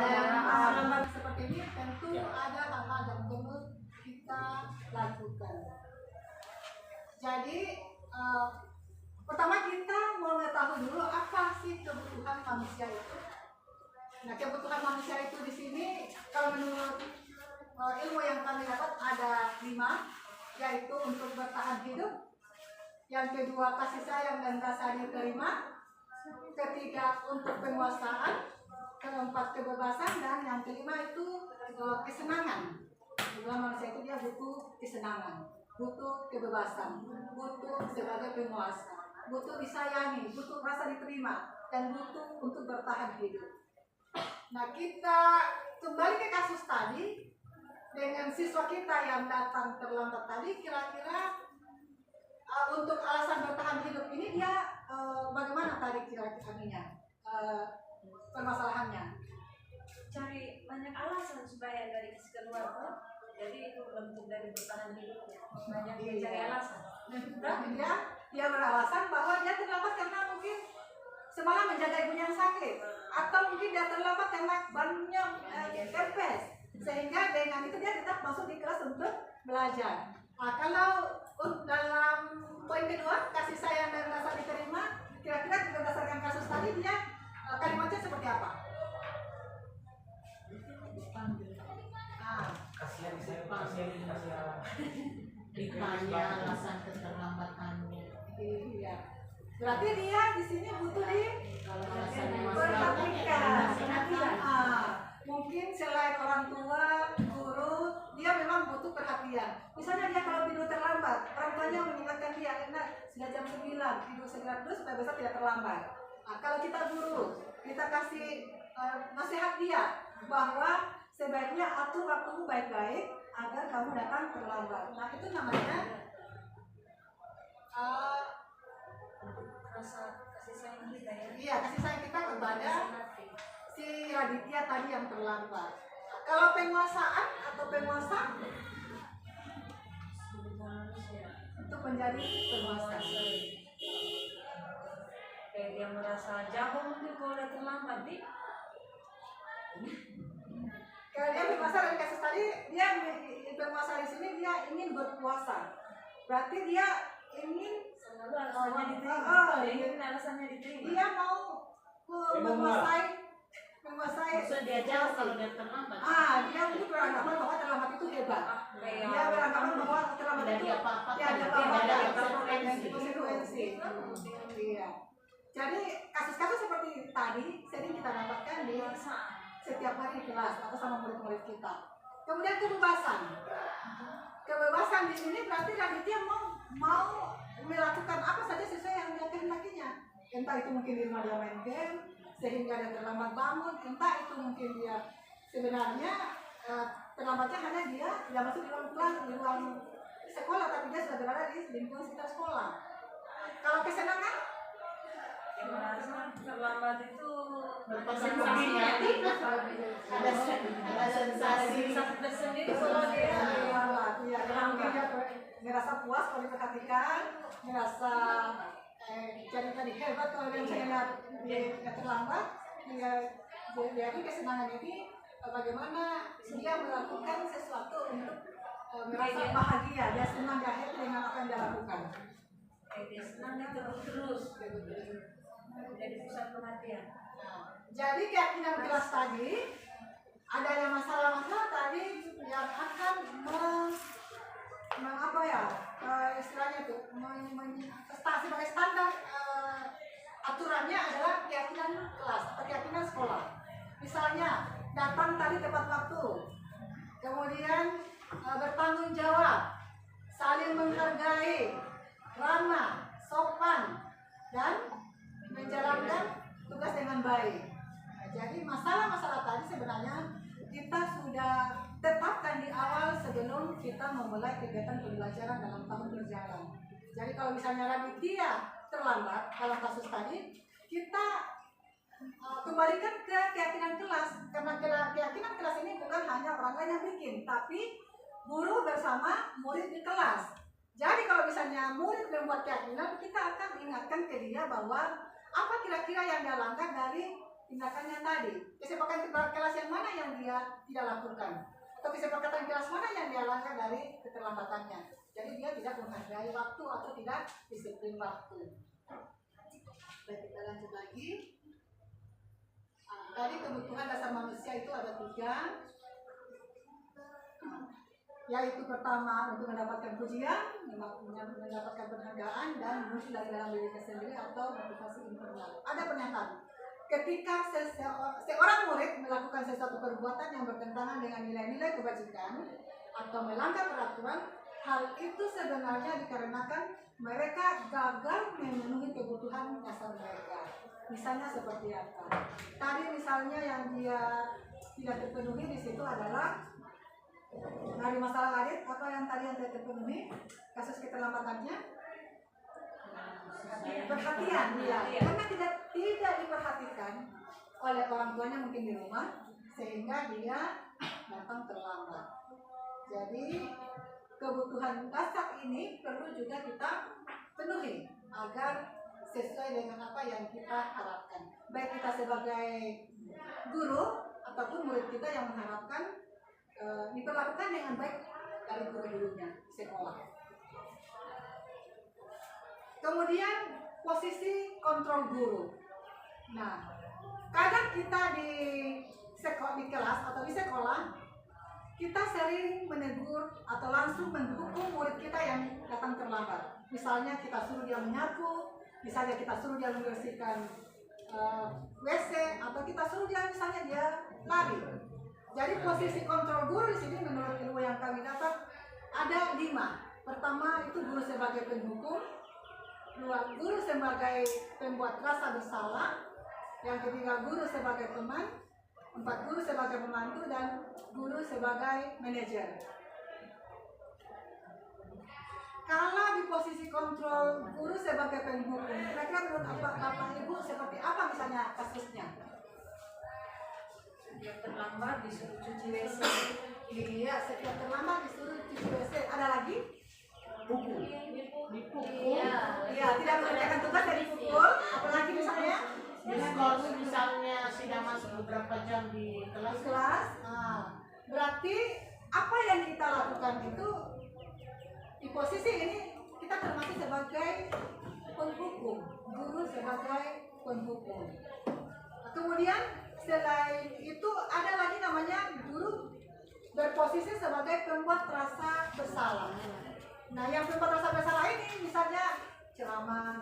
[SPEAKER 4] Terlambat seperti ini tentu ada hal-hal yang perlu kita lakukan. Jadi pertama kita mau mengetahui dulu apa sih kebutuhan manusia itu. Nah, kebutuhan manusia itu di sini kalau menurut ilmu yang kami dapat ada 5, yaitu untuk bertahan hidup, yang kedua kasih sayang dan rasa adil, ketiga untuk penguasaan, keempat kebebasan, dan yang kelima itu kesenangan. Dalam manusia itu dia butuh kesenangan, butuh kebebasan, butuh sebagai penguasa, butuh disayangi, butuh rasa diterima, dan butuh untuk bertahan hidup. Nah, kita kembali ke kasus tadi dengan siswa kita yang datang terlambat tadi, kira-kira untuk alasan bertahan hidup ini dia bagaimana tadi kira-kira permasalahannya?
[SPEAKER 1] Cari banyak alasan supaya dari dikasih keluar. Jadi itu bentuk dari bertahan hidupnya. Banyak mencari alasan.
[SPEAKER 4] Dan dia beralasan bahwa dia terlambat karena mungkin semalam menjaga ibunya yang sakit, atau mungkin dia terlambat karena bannya kempes, sehingga dengan itu dia tetap masuk di kelas untuk belajar. Nah, kalau dalam poin kedua, kasih sayang dan rasa diterima, kira-kira berdasarkan kasus tadi dia kalimatnya seperti apa?
[SPEAKER 3] Kasihan
[SPEAKER 5] Ditanya alasan keterlambatannya.
[SPEAKER 4] Iya. Berarti dia di sini butuh
[SPEAKER 5] Kalau alasannya
[SPEAKER 4] perhatikan. Mungkin selain orang tua, guru, dia memang butuh perhatian. Misalnya dia kalau tidur terlambat, orang tuanya mengingatkan dia, sudah jam 9, tidur segera dulu supaya besok tidak terlambat. Nah, kalau kita guru, kita kasih nasihat dia bahwa sebaiknya atur waktumu baik-baik agar kamu datang terlambat. Nah, itu namanya
[SPEAKER 1] Rasa kasih sayang kita ya.
[SPEAKER 4] iya, kasih sayang kita kepada si Raditya tadi yang terlambat. Kalau penguasaan atau penguasa untuk menjadi penguasa.
[SPEAKER 1] Kayak dia merasa jago mungkin kalau dia terlambat di.
[SPEAKER 4] Kalau dia penguasa dari kasus tadi, dia penguasa di sini dia ingin berkuasa. Berarti dia ingin
[SPEAKER 1] Selalu alasannya diterima. Dia ingin alasannya diterima.
[SPEAKER 4] dia mau
[SPEAKER 5] dia jawab kalau dia terlambat.
[SPEAKER 4] Dia untuk beranggapan bahwa terlambat itu hebat. Dia beranggapan bahwa terlambat
[SPEAKER 5] Tidak
[SPEAKER 4] itu
[SPEAKER 5] ada apa-apa.
[SPEAKER 4] ya ada
[SPEAKER 5] Tidak
[SPEAKER 4] apa-apa,
[SPEAKER 5] ada
[SPEAKER 4] ada
[SPEAKER 5] konsekuensi.
[SPEAKER 4] konsekuensi. Iya. Jadi kasus-kasus seperti tadi sering kita dapatkan di setiap hari di kelas atau sama murid-murid kita. Kemudian kebebasan. Kebebasan di sini berarti Raditya mau melakukan apa saja sesuai yang dia kehendakinya. Entah itu mungkin di rumah dia main game sehingga dia terlambat bangun, entah itu mungkin dia sebenarnya terlambatnya hanya dia masuk di ruang kelas, di ruang sekolah, tapi dia sudah berada di lingkungan sekitar sekolah. Kalau kesenangan,
[SPEAKER 1] Yang merasa terlambat itu
[SPEAKER 5] Sensasinya. Ada sensasi.
[SPEAKER 1] tersendiri kalau dia
[SPEAKER 4] ya, mungkin dia merasa puas kalau diperhatikan, merasa jadi tadi hebat kalau dia terlambat. Jadi kesenangan ini bagaimana dia melakukan sesuatu untuk merasa bahagia, dia senang, dia happy dengan apa yang dia lakukan.
[SPEAKER 1] dia senang dia terus jadi pusat perhatian.
[SPEAKER 4] Jadi keyakinan kelas tadi, adanya masalah-masalah tadi yang akan istilahnya itu sebagai standar aturannya adalah keyakinan kelas atau keyakinan sekolah. Misalnya datang tadi tepat waktu, kemudian bertanggung jawab, saling menghargai, ramah, sopan, dan menjalankan tugas dengan baik. Nah, jadi masalah-masalah tadi sebenarnya kita sudah tetapkan di awal sebelum kita memulai kegiatan pembelajaran dalam tahun berjalan. Jadi kalau misalnya Raditya terlambat dalam kasus tadi, kita kembalikan ke keyakinan kelas, karena keyakinan kelas ini bukan hanya orang lain yang bikin, tapi guru bersama murid di kelas. Jadi kalau misalnya murid membuat keyakinan, kita akan ingatkan ke dia bahwa apa kira-kira yang dia langgar dari tindakannya tadi. Kesepakatan kelas yang mana yang dia tidak lakukan, atau kesepakatan kelas mana yang dia langgar dari keterlambatannya. Jadi dia tidak menghargai waktu atau tidak disiplin waktu. Baik, kita lanjut lagi. Tadi kebutuhan dasar manusia itu ada 3, yaitu pertama untuk mendapatkan pujian, mendapatkan penghargaan, dan muncul dari dalam dirinya sendiri atau motivasi internal. Ada pernyataan, ketika seorang murid melakukan sesuatu perbuatan yang bertentangan dengan nilai-nilai kebajikan atau melanggar peraturan, hal itu sebenarnya dikarenakan mereka gagal memenuhi kebutuhan dasar mereka. Misalnya seperti apa? Tadi misalnya yang dia tidak terpenuhi di situ adalah dari masalah Adit, apa yang tadi yang tidak terpenuhi, kasus keterlambatannya, perhatian dia, karena tidak diperhatikan oleh orang tuanya mungkin di rumah, sehingga dia datang terlambat. Jadi kebutuhan dasar ini perlu juga kita penuhi agar sesuai dengan apa yang kita harapkan. Baik kita sebagai guru ataupun murid kita yang mengharapkan diperlakukan dengan baik dari guru-gurunya sekolah. Kemudian posisi kontrol guru. Nah, kadang kita di kelas atau di sekolah kita sering menegur atau langsung mendukung murid kita yang datang terlambat. Misalnya kita suruh dia menyapu, misalnya kita suruh dia membersihkan WC, atau kita suruh dia misalnya dia lari. Jadi posisi kontrol guru di sini menurut ilmu yang kami dapat ada 5. Pertama itu guru sebagai penghukum, 2 guru sebagai pembuat rasa bersalah, yang ketiga guru sebagai teman, 4 guru sebagai pembantu, dan guru sebagai manajer. Kalau di posisi kontrol guru sebagai penghukum, kira-kira menurut Bapak Ibu seperti apa misalnya kasusnya?
[SPEAKER 1] Dia terlambat disuruh cuci WC.
[SPEAKER 4] Iya, setiap terlambat disuruh cuci WC. Ada lagi?
[SPEAKER 3] Pukul.
[SPEAKER 4] Iya, tidak mengerjakan tugas dari pukul. Apalagi misalnya
[SPEAKER 5] Diskors misalnya tidak masuk beberapa jam di kelas.
[SPEAKER 4] Berarti apa yang kita lakukan itu di posisi ini kita termasuk sebagai penghukum, guru sebagai penghukum. Kemudian selain itu ada lagi namanya guru berposisi sebagai pembuat rasa bersalah. Nah, yang pembuat rasa bersalah ini misalnya ceramah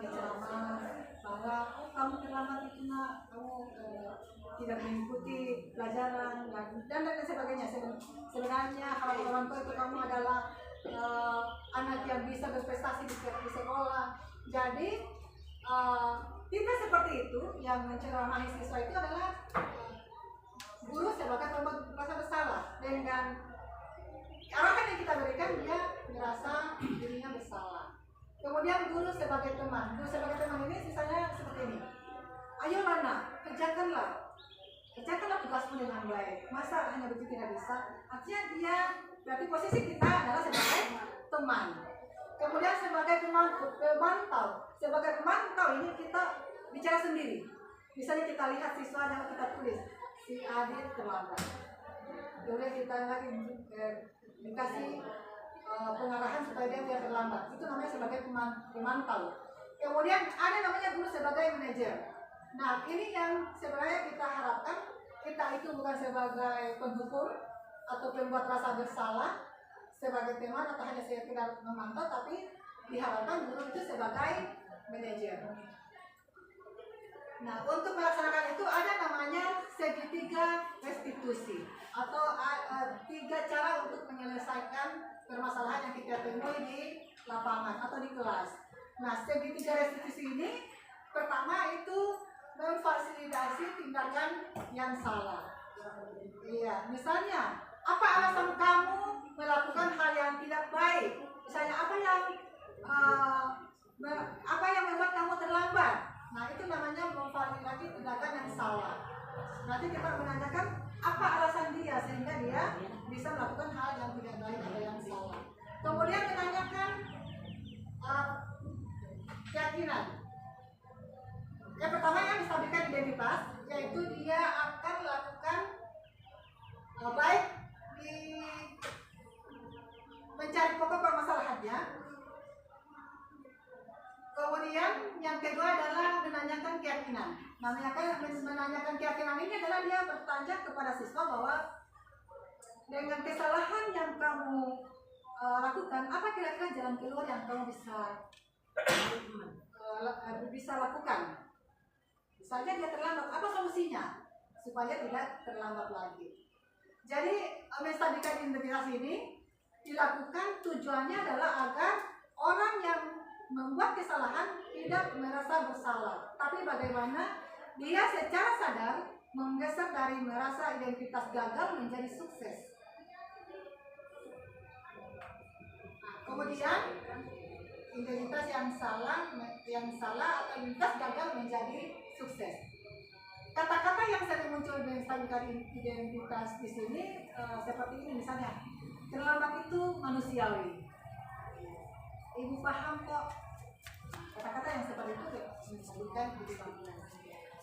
[SPEAKER 4] bahwa kamu terlambat itu nak, kamu tidak mengikuti pelajaran dan lain sebagainya. Sebenarnya harapan orang tua itu kamu adalah anak yang bisa berprestasi di sekolah. Jadi tidak seperti itu. Yang menceramahi siswa itu adalah guru sebagai pembuat rasa bersalah. Dengan arahan yang kita berikan, dia merasa dirinya bersalah. Kemudian guru sebagai teman. Guru sebagai teman ini misalnya seperti ini. Ayo Nana, kerjakanlah tugasmu dengan baik. Masa hanya begitu tidak bisa? Artinya dia, berarti posisi kita adalah sebagai teman. Kemudian sebagai pemantau. Sebagai pemantau ini kita bicara sendiri. Misalnya kita lihat siswa yang kita tulis, si Adit terlambat. Kemudian kita lagi dikasih pengarahan supaya dia tidak terlambat. Itu namanya sebagai pemantau. Kemudian ada namanya guru sebagai manajer. Nah, ini yang sebenarnya kita harapkan, kita itu bukan sebagai penghukum atau pembuat rasa bersalah sebagai teman atau hanya sekedar memantau, tapi diharapkan guru itu sebagai manajer. Nah, untuk melaksanakan itu ada namanya segitiga restitusi atau 3 cara untuk menyelesaikan permasalahan yang kita temui di lapangan atau di kelas. Nah, segitiga restitusi ini pertama itu memfasilitasi tindakan yang salah. Iya, misalnya apa alasan kamu melakukan hal yang tidak baik? Misalnya apa yang membuat kamu terlambat? Nah, itu namanya memfasilitasi tindakan yang salah. Nanti kita menanyakan apa alasan dia sehingga dia bisa melakukan hal yang tidak baik atau yang salah. Kemudian menanyakan keyakinan. Yang pertama yang distabilkan identitas, yaitu dia akan melakukan baik di mencari pokok permasalahannya. Kemudian yang kedua adalah menanyakan keyakinan. Menanyakan keyakinan ini adalah dia bertanya kepada siswa bahwa dengan kesalahan yang kamu lakukan, apa kira-kira jalan keluar yang kamu bisa lakukan? Misalnya dia terlambat, apa solusinya supaya tidak terlambat lagi? Jadi menstabilkan integritas ini dilakukan tujuannya adalah agar orang yang membuat kesalahan tidak merasa bersalah, tapi bagaimana dia secara sadar menggeser dari merasa identitas gagal menjadi sukses. Kemudian identitas yang salah atau identitas gagal menjadi sukses. Kata-kata yang sering muncul menstabilkan identitas di sini seperti ini misalnya, terlambat itu manusiawi. Ibu paham kok. Kata-kata yang seperti itu menstabilkan identitas.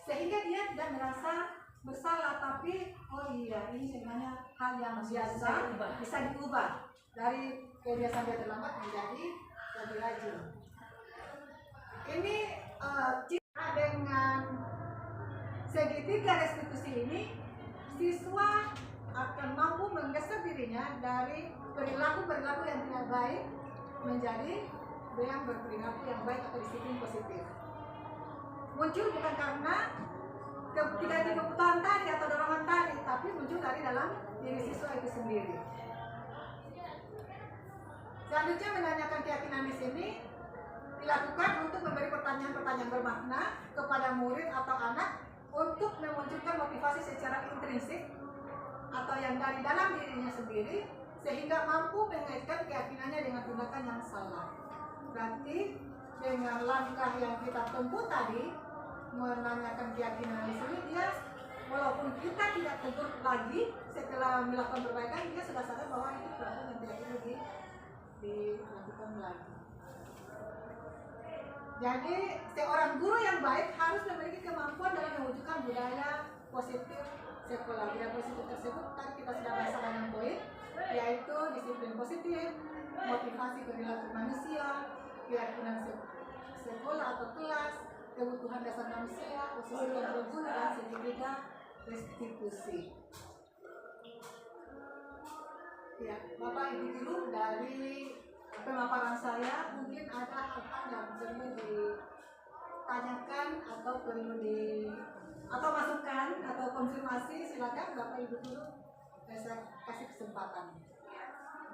[SPEAKER 4] Sehingga dia tidak merasa bersalah, tapi oh iya ini sebenarnya hal yang biasa bisa diubah dari kebiasaan dia terlambat menjadi lebih rajin. Ini dengan segitiga restitusi ini, siswa akan mampu menggeser dirinya dari perilaku yang tidak baik menjadi yang berperilaku yang baik atau disiplin positif. Muncul bukan karena tidak kebutuhan tadi atau dorongan tadi, tapi muncul dari dalam diri siswa itu sendiri. Selanjutnya menanyakan keyakinan di sini dilakukan untuk memberi pertanyaan-pertanyaan bermakna kepada murid atau anak untuk memunculkan motivasi secara intrinsik atau yang dari dalam dirinya sendiri sehingga mampu mengaitkan keyakinannya dengan tindakan yang salah. Berarti dengan langkah yang kita tempuh tadi menanyakan keyakinan di sini, dia walaupun kita tidak tegur lagi setelah melakukan perbaikan, dia sudah sadar bahwa itu perlakuan yang tidak perlu dilakukan lagi. Jadi seorang guru yang baik harus memiliki kemampuan dalam mewujudkan budaya positif sekolah. Budaya positif tersebut tadi kita sudah bahas dalam poin, yaitu disiplin positif, motivasi perilaku manusia, keyakinan sekolah atau kelas, kebutuhan dasar manusia, posisi kontrol guru dan segitiga restitusi. Ya, Bapak Ibu Guru, dari pemaparan saya mungkin ada hal-hal yang perlu ditanyakan atau atau masukan atau konfirmasi, silakan Bapak Ibu Guru, saya kasih kesempatan.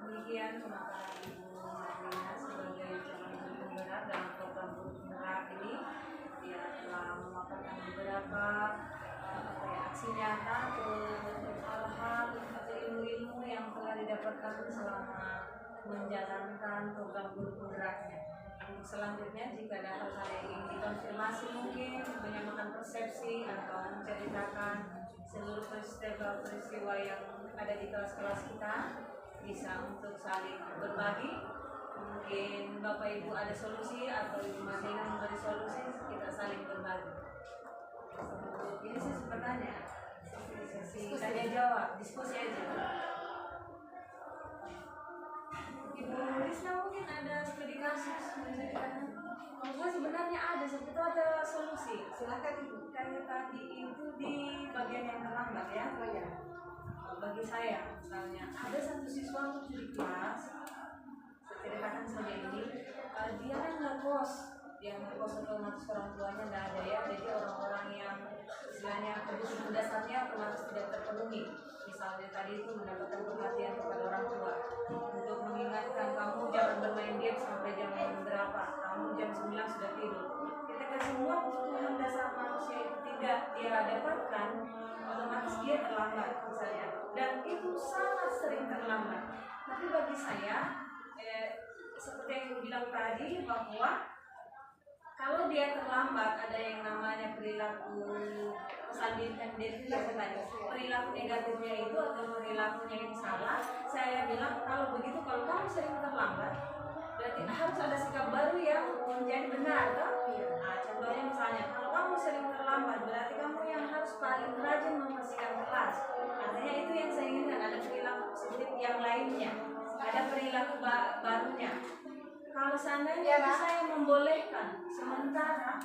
[SPEAKER 1] Demikian pemaparan Ibu Marlina sebagai calon guru penggerak dalam program guru penggerak ini. Dia telah memaparkan beberapa aksi nyata atau hal-hal atau ilmu-ilmu yang telah didapatkan selama menjalankan program guru penggeraknya. Untuk selanjutnya, jika ada hal-hal yang ingin dikonfirmasi, mungkin menyamakan persepsi atau menceritakan seluruh peristiwa yang ada di kelas-kelas kita, bisa untuk saling berbagi. Mungkin Bapak Ibu ada solusi atau Ibu Marlina memberi solusi, kita saling berbagi. Untuk ini sesi bertanya, sesi tanya jawab, diskusi aja. Ibu Risna mungkin ada studi kasus menceritakan. Kalau sebenarnya ada, siapa itu ada solusi. Silakan Ibu. Kayak tadi itu di bagian yang terlambat ya.
[SPEAKER 4] Oh ya.
[SPEAKER 1] Bagi saya misalnya ada satu siswa di kelas, saya ceritakan saja ini, dia kan ngekos, yang ngekos otomatis orang tuanya tidak ada ya, jadi orang-orang yang istilahnya kebutuhan dasarnya otomatis tidak terpenuhi. Misalnya tadi itu mendapatkan perhatian kepada orang tua untuk mengingatkan kamu jangan bermain game sampai jam berapa, kamu jam 9 sudah tidur. Ketika semua kebutuhan dasar manusia itu tidak dia dapatkan, otomatis dia terlambat misalnya, dan itu sangat sering terlambat. Tapi bagi saya seperti yang Ibu bilang tadi, bahwa kalau dia terlambat ada yang namanya perilaku perilaku negatifnya itu atau perilakunya yang salah. Saya bilang kalau begitu, kalau kamu sering terlambat, berarti harus ada sikap baru yang menjadi benar kan? Nah, contohnya misalnya kalau kamu sering terlambat, berarti kamu yang harus paling rajin membersihkan kelas. Artinya itu yang saya inginkan, ada perilaku positif yang lainnya, ada perilaku barunya. Kalau seandainya saya membolehkan, sementara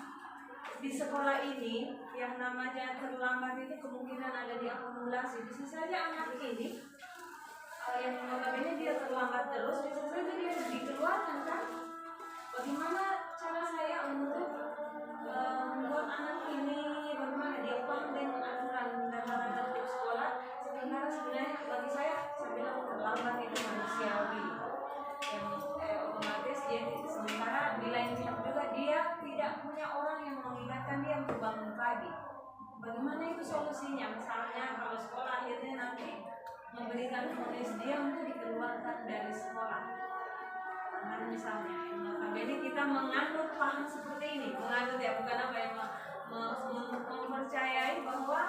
[SPEAKER 1] di sekolah ini yang namanya terlambat itu kemungkinan ada diakumulasi, bisa saja anak ini yang notabene dia terlambat terus, bisa saja dia dikeluarkan kan? Bagaimana cara saya untuk membuat anak ini bagaimana dia paham dengan aturan dan tertib sekolah, sehingga sebenarnya bagi saya bilang terlambat itu manusiawi, yang otomatis dia sementara di lain pihak juga dia tidak punya orang yang mengingatkan dia untuk bangun pagi. Bagaimana itu solusinya? Misalnya kalau sekolah akhirnya nanti memberikan vonis dia untuk dikeluarkan dari sekolah. Karena misalnya, notabene kita menganut paham seperti ini, menganut ya, bukan apa yang mempercayai bahwa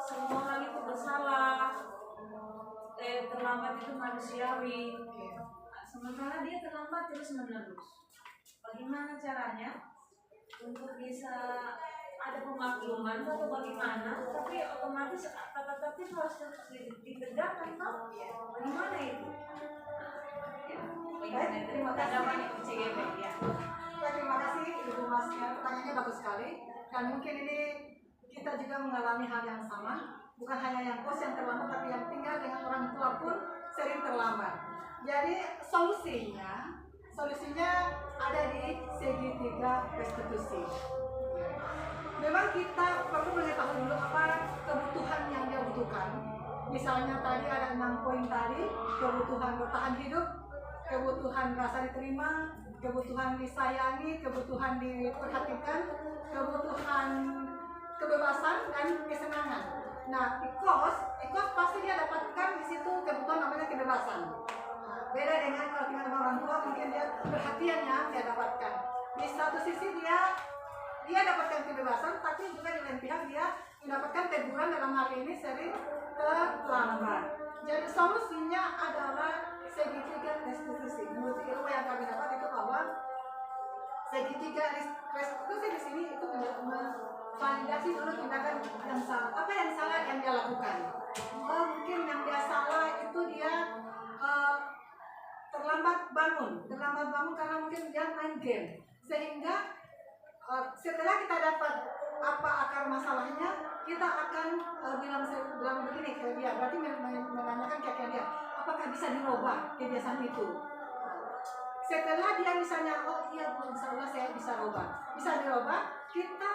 [SPEAKER 1] semua orang itu bersalah, terlambat itu manusiawi. Sementara dia terlambat terus menerus. Bagaimana caranya untuk bisa ada pemakluman atau bagaimana? Tapi otomatis kata tertib harus ditegakkan, toh? Bagaimana itu?
[SPEAKER 4] Terima kasih.
[SPEAKER 1] Ya.
[SPEAKER 4] Terima kasih Ibu Mas, pertanyaannya bagus sekali. Dan mungkin ini kita juga mengalami hal yang sama. Bukan hanya yang kos yang terlambat, tapi yang tinggal dengan orang tua pun sering terlambat. Jadi solusinya ada di segitiga restitusi. Memang kita perlu mengetahui dulu apa kebutuhan yang dia butuhkan. Misalnya tadi ada 6 poin tadi, kebutuhan bertahan hidup, kebutuhan rasa diterima, kebutuhan disayangi, kebutuhan diperhatikan, kebutuhan kebebasan dan kesenangan. Nah, ikos pasti dia dapatkan di situ kebutuhan namanya kebebasan. Beda dengan kalau tinggal sama orang tua, mungkin dia perhatiannya dia dapatkan. Di satu sisi dia dapatkan kebebasan, tapi juga di lain pihak dia mendapatkan teguran, dalam hal ini sering terlambat. Jadi solusinya adalah segitiga restitusi. Menurut ilmu yang kami dapat itu bahwa segitiga restitusi di sini itu validasi dulu tindakan yang salah. Apa yang salah yang dia lakukan? Mungkin yang dia salah itu dia terlambat bangun karena mungkin dia main game, sehingga setelah kita dapat apa akar masalahnya, kita kita akan bilang begini ke dia, berarti menanyakan keyakinan dia, apakah bisa dirubah kebiasaan itu. Setelah dia misalnya, oh iya Bu, insya Allah saya bisa rubah, bisa dirubah, kita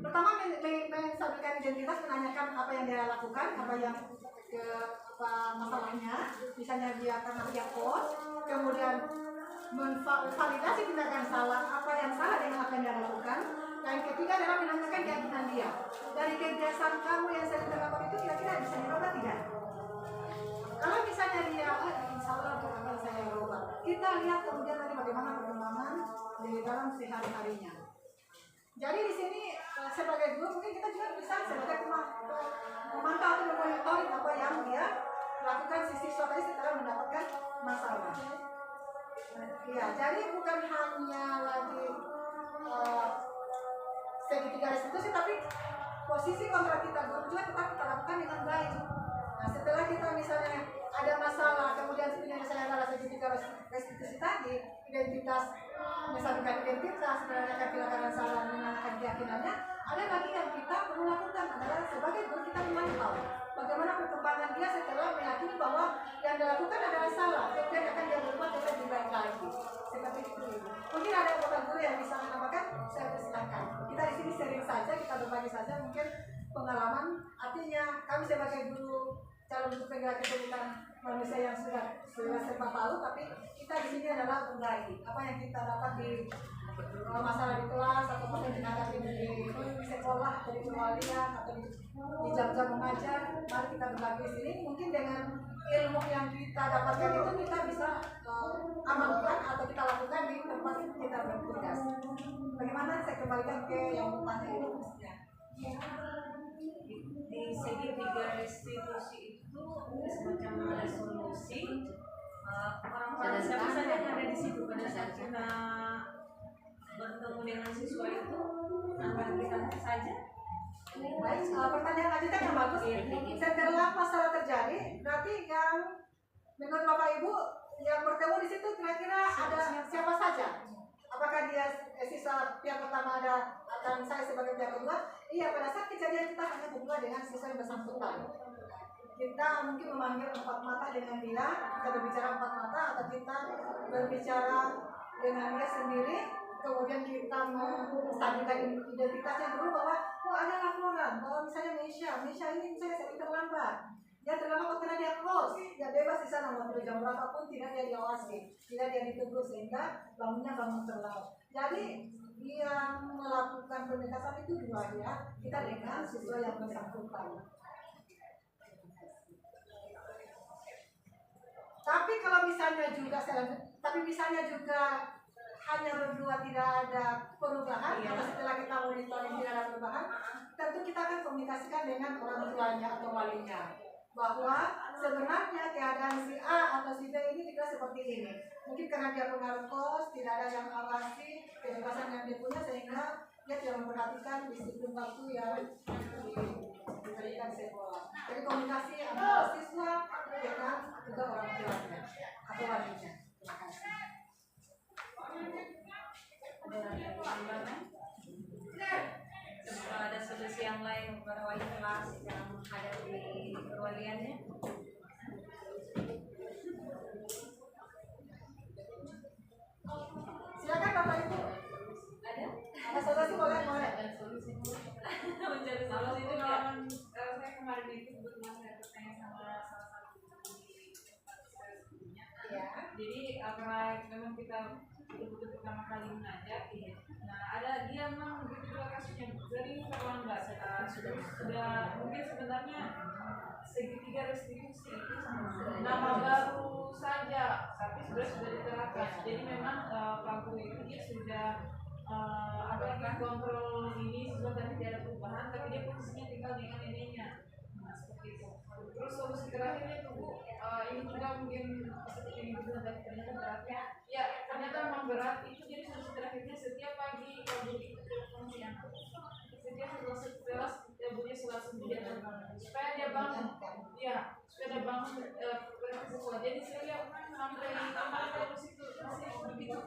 [SPEAKER 4] pertama menstabilkan identitas, menanyakan apa yang dia lakukan, apa masalahnya, misalnya dia karena dia kos, kemudian validasi tindakan salah, apa yang salah dengan apa yang dia lakukan. Dan ketiga adalah menanyakan keyakinan dia, dari kebiasaan kamu yang sering terlakukan itu kira-kira bisa dirubah tidak? Kalau misalnya dia, insya Allah akan saya rubah, kita lihat kemudian nanti bagaimana perkembangan di dalam sehari-harinya. Jadi di sini sebagai guru mungkin kita juga bisa sebagai memantau atau memonitoring apa yang dia lakukan siswa tadi setelah mendapatkan masalah. Ya, jadi bukan hanya lagi segitiga restitusi, tapi posisi kontrak kita guru juga tetap kita lakukan dengan baik. Nah, setelah kita misalnya ada masalah, kemudian misalnya adalah segitiga restitusi tadi, identitas, misalkan identitas, menanyakan tindakan salah, menanyakan keyakinannya, ada lagi yang kita perlu lakukan adalah sebagai guru kita memantau bagaimana perkembangan dia setelah meyakini bahwa yang dilakukan adalah salah, kemudian akan dia berubah ke lebih baik lagi. Seperti itu. Mungkin ada beberapa guru yang bisa menambahkan, saya persilakan. Kita di sini sering saja, kita berbagi saja mungkin pengalaman. Artinya kami sebagai guru calon guru penggerak kehidupan manusia yang sudah serba tahu, tapi kita di sini adalah berbagi apa yang kita dapat di masalah di kelas atau mungkin dihadapi di sekolah atau di perwalian atau di jam-jam mengajar. Mari kita berbagi di sini. Mungkin dengan ilmu yang kita dapatkan itu kita bisa amalkan atau kita lakukan di tempat kita bertugas. Bagaimana? Saya kembalikan ke yang bertanya ini.
[SPEAKER 1] Di segitiga restitusi itu semacam ada solusi. Orang-orang siapa saja yang ada di situ pada saat kita bertemu dengan siswa itu, antara kita saja.
[SPEAKER 4] Baik, pertanyaan lanjutan yang bagus. Setelah masalah terjadi, berarti yang menurut Bapak Ibu yang bertemu di situ kira-kira ada siapa saja? Apakah dia siswa pihak pertama ada akan saya sebagai pihak kedua? Iya, pada saat kejadian kita hanya berdua dengan siswa yang bersangkutan. Kita mungkin memanggil empat mata dengan dia, kita berbicara empat mata, atau kita berbicara dengan dia sendiri, kemudian kita menstabilkan identitasnya dulu bahwa ada laporan bahwa misalnya Mesya ini misalnya sering terlambat. Dia terlambat karena dia close, dia bebas di sana mau jam berapapun, tidak dia diawasi, tidak dia ditegur sehingga bangun terlambat. Jadi yang melakukan pendekatan itu dua ya, kita dengan siswa yang bersangkutan. Tapi kalau misalnya juga hanya berdua tidak ada perubahan, atau setelah kita monitoring tidak ada perubahan, tentu kita akan komunikasikan dengan orang tuanya atau walinya bahwa sebenarnya keadaan si A atau si B ini tidak seperti ini. Mungkin karena dia pengaruh kos, tidak ada yang awasi kebebasan yang dia punya sehingga dia tidak memperhatikan disiplin waktu yang diberikan sekolah. Jadi komunikasi antara siswa dengan juga orang tuanya atau walinya. Terima kasih.
[SPEAKER 1] Kalau ada solusi yang lain para wali kelas yang ada di perwaliannya,
[SPEAKER 4] silakan Bapak Ibu. Ada solusi boleh.
[SPEAKER 1] mencari solusi itu pengalaman saya kemarin itu kebetulan saya bertanya sama salah satu sebelumnya. Jadi karena memang kita betul-betul pertama kali mengajak, nah ada dia memang begitu juga kasusnya sering terlambat, sudah mungkin sebenarnya segitiga restitusi itu nama baru saja, tapi sudah diterapkan. Jadi memang Pak Guru itu dia sudah kontrol ini sudah tapi tidak ada perubahan, tapi dia posisinya tinggal dengan neneknya. Nah, seperti itu. Terus solusi terakhirnya itu Bu, ini juga mungkin seperti yang dibilang tadi, ternyata beratnya. Ya, ternyata memang berat itu. Jadi solusi terakhirnya setiap pagi kalau ikut telepon siang, setiap setelah dia selesai dia terbangun, supaya dia bangun. Ya, supaya dia bangun sekolah. Jadi saya lihat sampai kemarin terus itu masih begitu.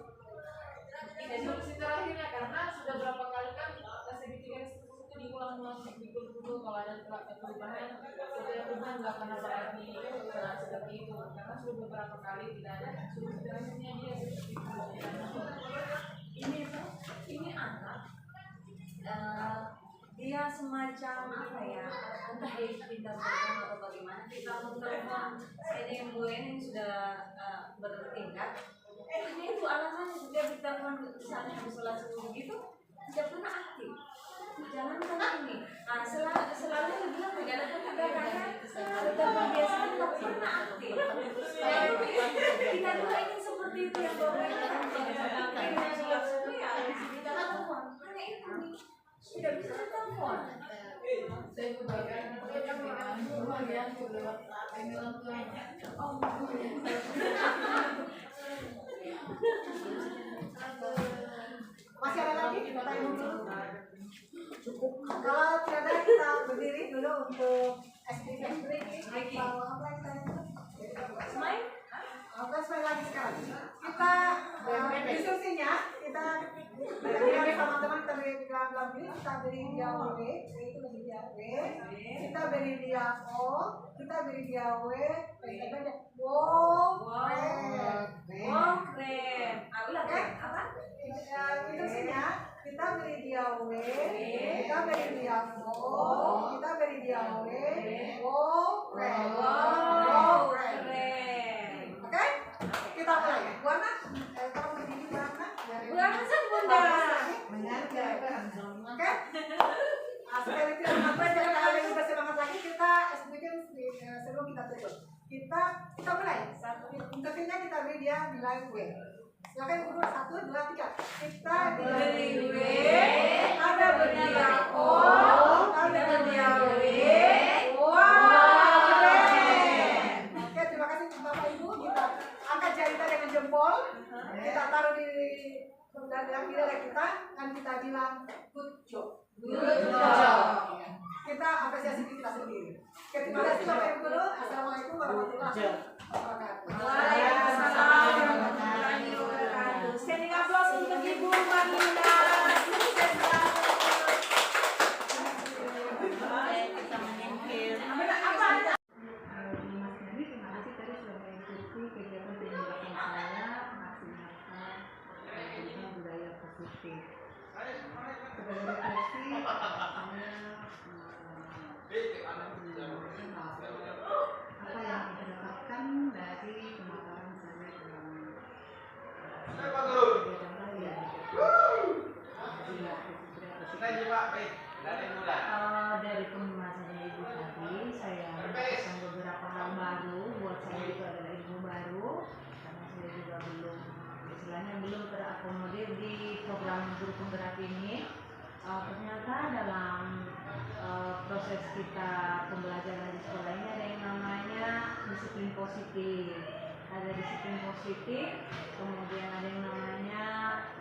[SPEAKER 1] Ini solusi terakhirnya karena sudah berapa kali
[SPEAKER 5] ada perubahan, setiap perubahan nggak pernah berarti seperti itu, karena sudah beberapa kali tidak ada sebenarnya dia seperti itu.
[SPEAKER 1] Ini anak dia semacam apa ya, entah dia pintar telepon atau bagaimana. Kita mau telepon ini Bu ini sudah bertingkat, ini itu alasannya sudah ditelepon misalnya habis sholat subuh gitu tidak pernah aktif. Jalankan ini. Nah, selalu dia bilang tidak ada pergerakannya, telepon biasa tidak pernah aktif. Kita juga ingin seperti itu yang Bapak katakan. Ini sholat subuh ya kita telepon. Hanya itu nih. Tidak bisa ditelepon.
[SPEAKER 5] Saya kebaikan kemudian lewat email
[SPEAKER 4] Masih ada lagi? Kita tanya dulu. Cukup. Kalau tidak ada kita berdiri dulu untuk break. Kalau apa yang tanya?
[SPEAKER 1] Smile?
[SPEAKER 4] Oke, smile lagi sekarang. Kita diskusinya kita beri teman-teman bilang ini kita beri dia W, itu beri dia W, kita beri dia O, kita beri dia W, kita aja
[SPEAKER 1] Wow, keren. Ulang kan? Apa?
[SPEAKER 4] Diskusinya kita beri dia W, kita beri dia O, kita beri dia W, keren.
[SPEAKER 1] Wow, keren.
[SPEAKER 4] Oke? Kita mulai. Warna, kalau berdiri warna.
[SPEAKER 1] Bukan Bunda.
[SPEAKER 4] Oke? Sekali itu apa kalau yang bersemangat lagi kita bikin sebelum kita tutup. Kita mulai. Intinya kita beri dia nilai W. Silakan dulu 1, 2, 3. Kita
[SPEAKER 1] Beri W,
[SPEAKER 4] ada beri dia O,
[SPEAKER 1] kita beri dia W.
[SPEAKER 4] Oke, terima kasih Bapak Ibu. Kita angkat jari kita dengan jempol. Kita taruh di dalam dada kita dan kita bilang good job. Kita apresiasi diri kita sendiri. Oke, terima kasih Bapak Ibu dulu. Assalamualaikum warahmatullahi wabarakatuh.
[SPEAKER 1] Waalaikumsalam warahmatullahi wabarakatuh. Standing applause untuk Ibu Marlina.
[SPEAKER 5] kita menyingkir.
[SPEAKER 6] Mas Dani, terima kasih tadi sudah mengikuti kegiatan di belakang saya memaksimalkan budaya positif. Sebagai refleksi, saya apa yang saya dapatkan dari pemaparan saya dalam kegiatan lain. Dari pembahasannya Ibu tadi, saya mendapatkan beberapa hal baru. Buat saya itu adalah ilmu baru, karena saya juga belum terakomodir di program guru penggerak ini. Ternyata dalam proses kita pembelajaran di sekolah ini ada yang namanya disiplin positif. Ada disiplin positif, kemudian ada yang namanya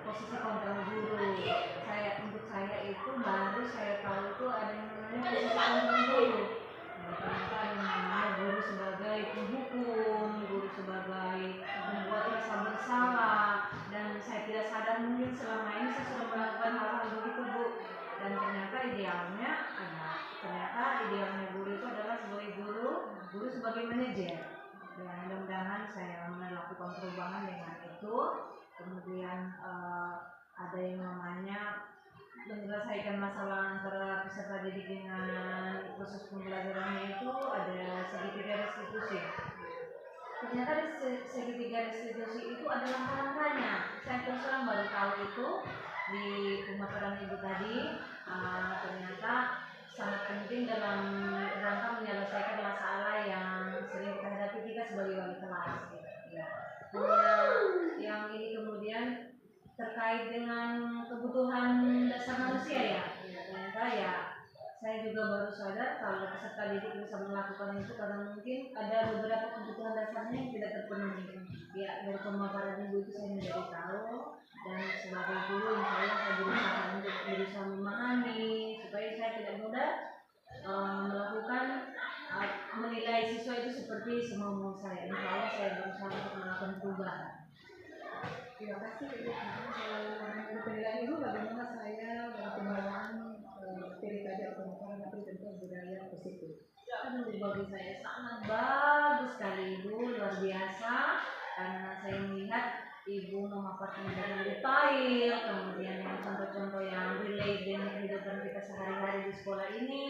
[SPEAKER 6] posisi kontrol guru. Untuk saya itu baru saya tahu itu ada yang namanya posisi kontrol guru. Ternyata ada yang namanya guru sebagai penghukum, guru sebagai membuat rasa bersalah, dan saya tidak sadar mungkin selama ini saya sudah melakukan hal-hal begitu Bu. Dan ternyata idealnya guru itu adalah sebagai guru sebagai manajer. Ya, mudah-mudahan saya melakukan perubahan dengan itu. Kemudian ada yang namanya menyelesaikan masalah antara peserta didik dengan proses pembelajarannya itu ada segitiga restitusi. Ternyata segitiga restitusi itu ada langkah-langkahnya. Saya terus terang baru tahu itu di pemaparan Ibu tadi. Ternyata sangat penting dalam rangka menyelesaikan masalah yang sering kita hadapi kita sebagai wali kelas. Ya. Yang ini kemudian terkait dengan kebutuhan dasar manusia ya. Ternyata ya saya juga baru sadar kalau peserta didik bisa melakukan itu karena mungkin ada beberapa kebutuhan dasarnya yang tidak terpenuhi. Ya, dari pemaparan Ibu itu saya menjadi tahu, dan sebagai guru saya berusaha untuk berusaha memahami supaya saya tidak mudah melakukan menilai siswa itu seperti semau saya. Insya Allah saya berusaha untuk melakukan perubahan.
[SPEAKER 4] Terima kasih Ibu. Kalau penilaian Ibu bagaimana saya dalam pembawaan materi tadi atau pemaparan materi tentang budaya
[SPEAKER 6] memaparkan dengan detail, kemudian yang contoh-contoh yang relate dengan kehidupan kita sehari-hari di sekolah ini,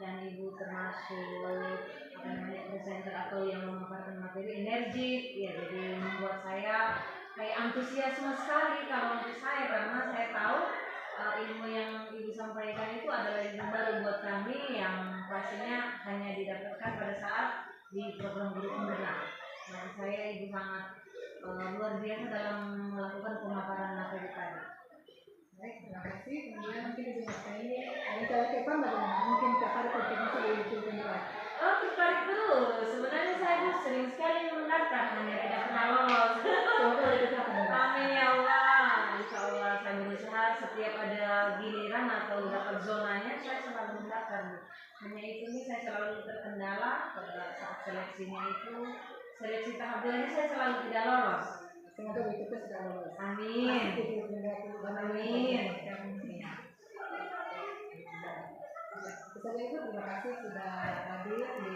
[SPEAKER 6] dan Ibu termasuk presenter atau yang memaparkan materi energi, ya jadi membuat saya kayak antusiasme sekali kalau untuk saya, karena saya tahu ilmu yang Ibu sampaikan itu adalah ilmu baru buat kami yang pastinya hanya didapatkan pada saat di program guru penggerak. Dan saya Ibu sangat luar biasa dalam melakukan pemaparan materi tadi.
[SPEAKER 4] Baik, terima kasih. Kemudian mungkin Ibu ini ada cara Kepan bagaimana? Mungkin tertarik kontribusi dari guru penggerak.
[SPEAKER 6] Oh, tertarik terus. Sebenarnya saya tuh sering sekali mendaftar, hanya tidak pernah lolos.
[SPEAKER 4] Semoga kita akan dapat.
[SPEAKER 6] Amin ya Allah. Insya Allah saya berusaha setiap ada giliran atau dapat zonanya saya selalu mendaftar. Hanya itu nih saya selalu terkendala pada saat seleksinya itu. Seleksi tahap 2 ini saya selalu tidak lolos.
[SPEAKER 4] Semoga berikutnya sudah lolos.
[SPEAKER 6] Amin. Amin.
[SPEAKER 4] Itu saja Ibu, terima kasih sudah hadir di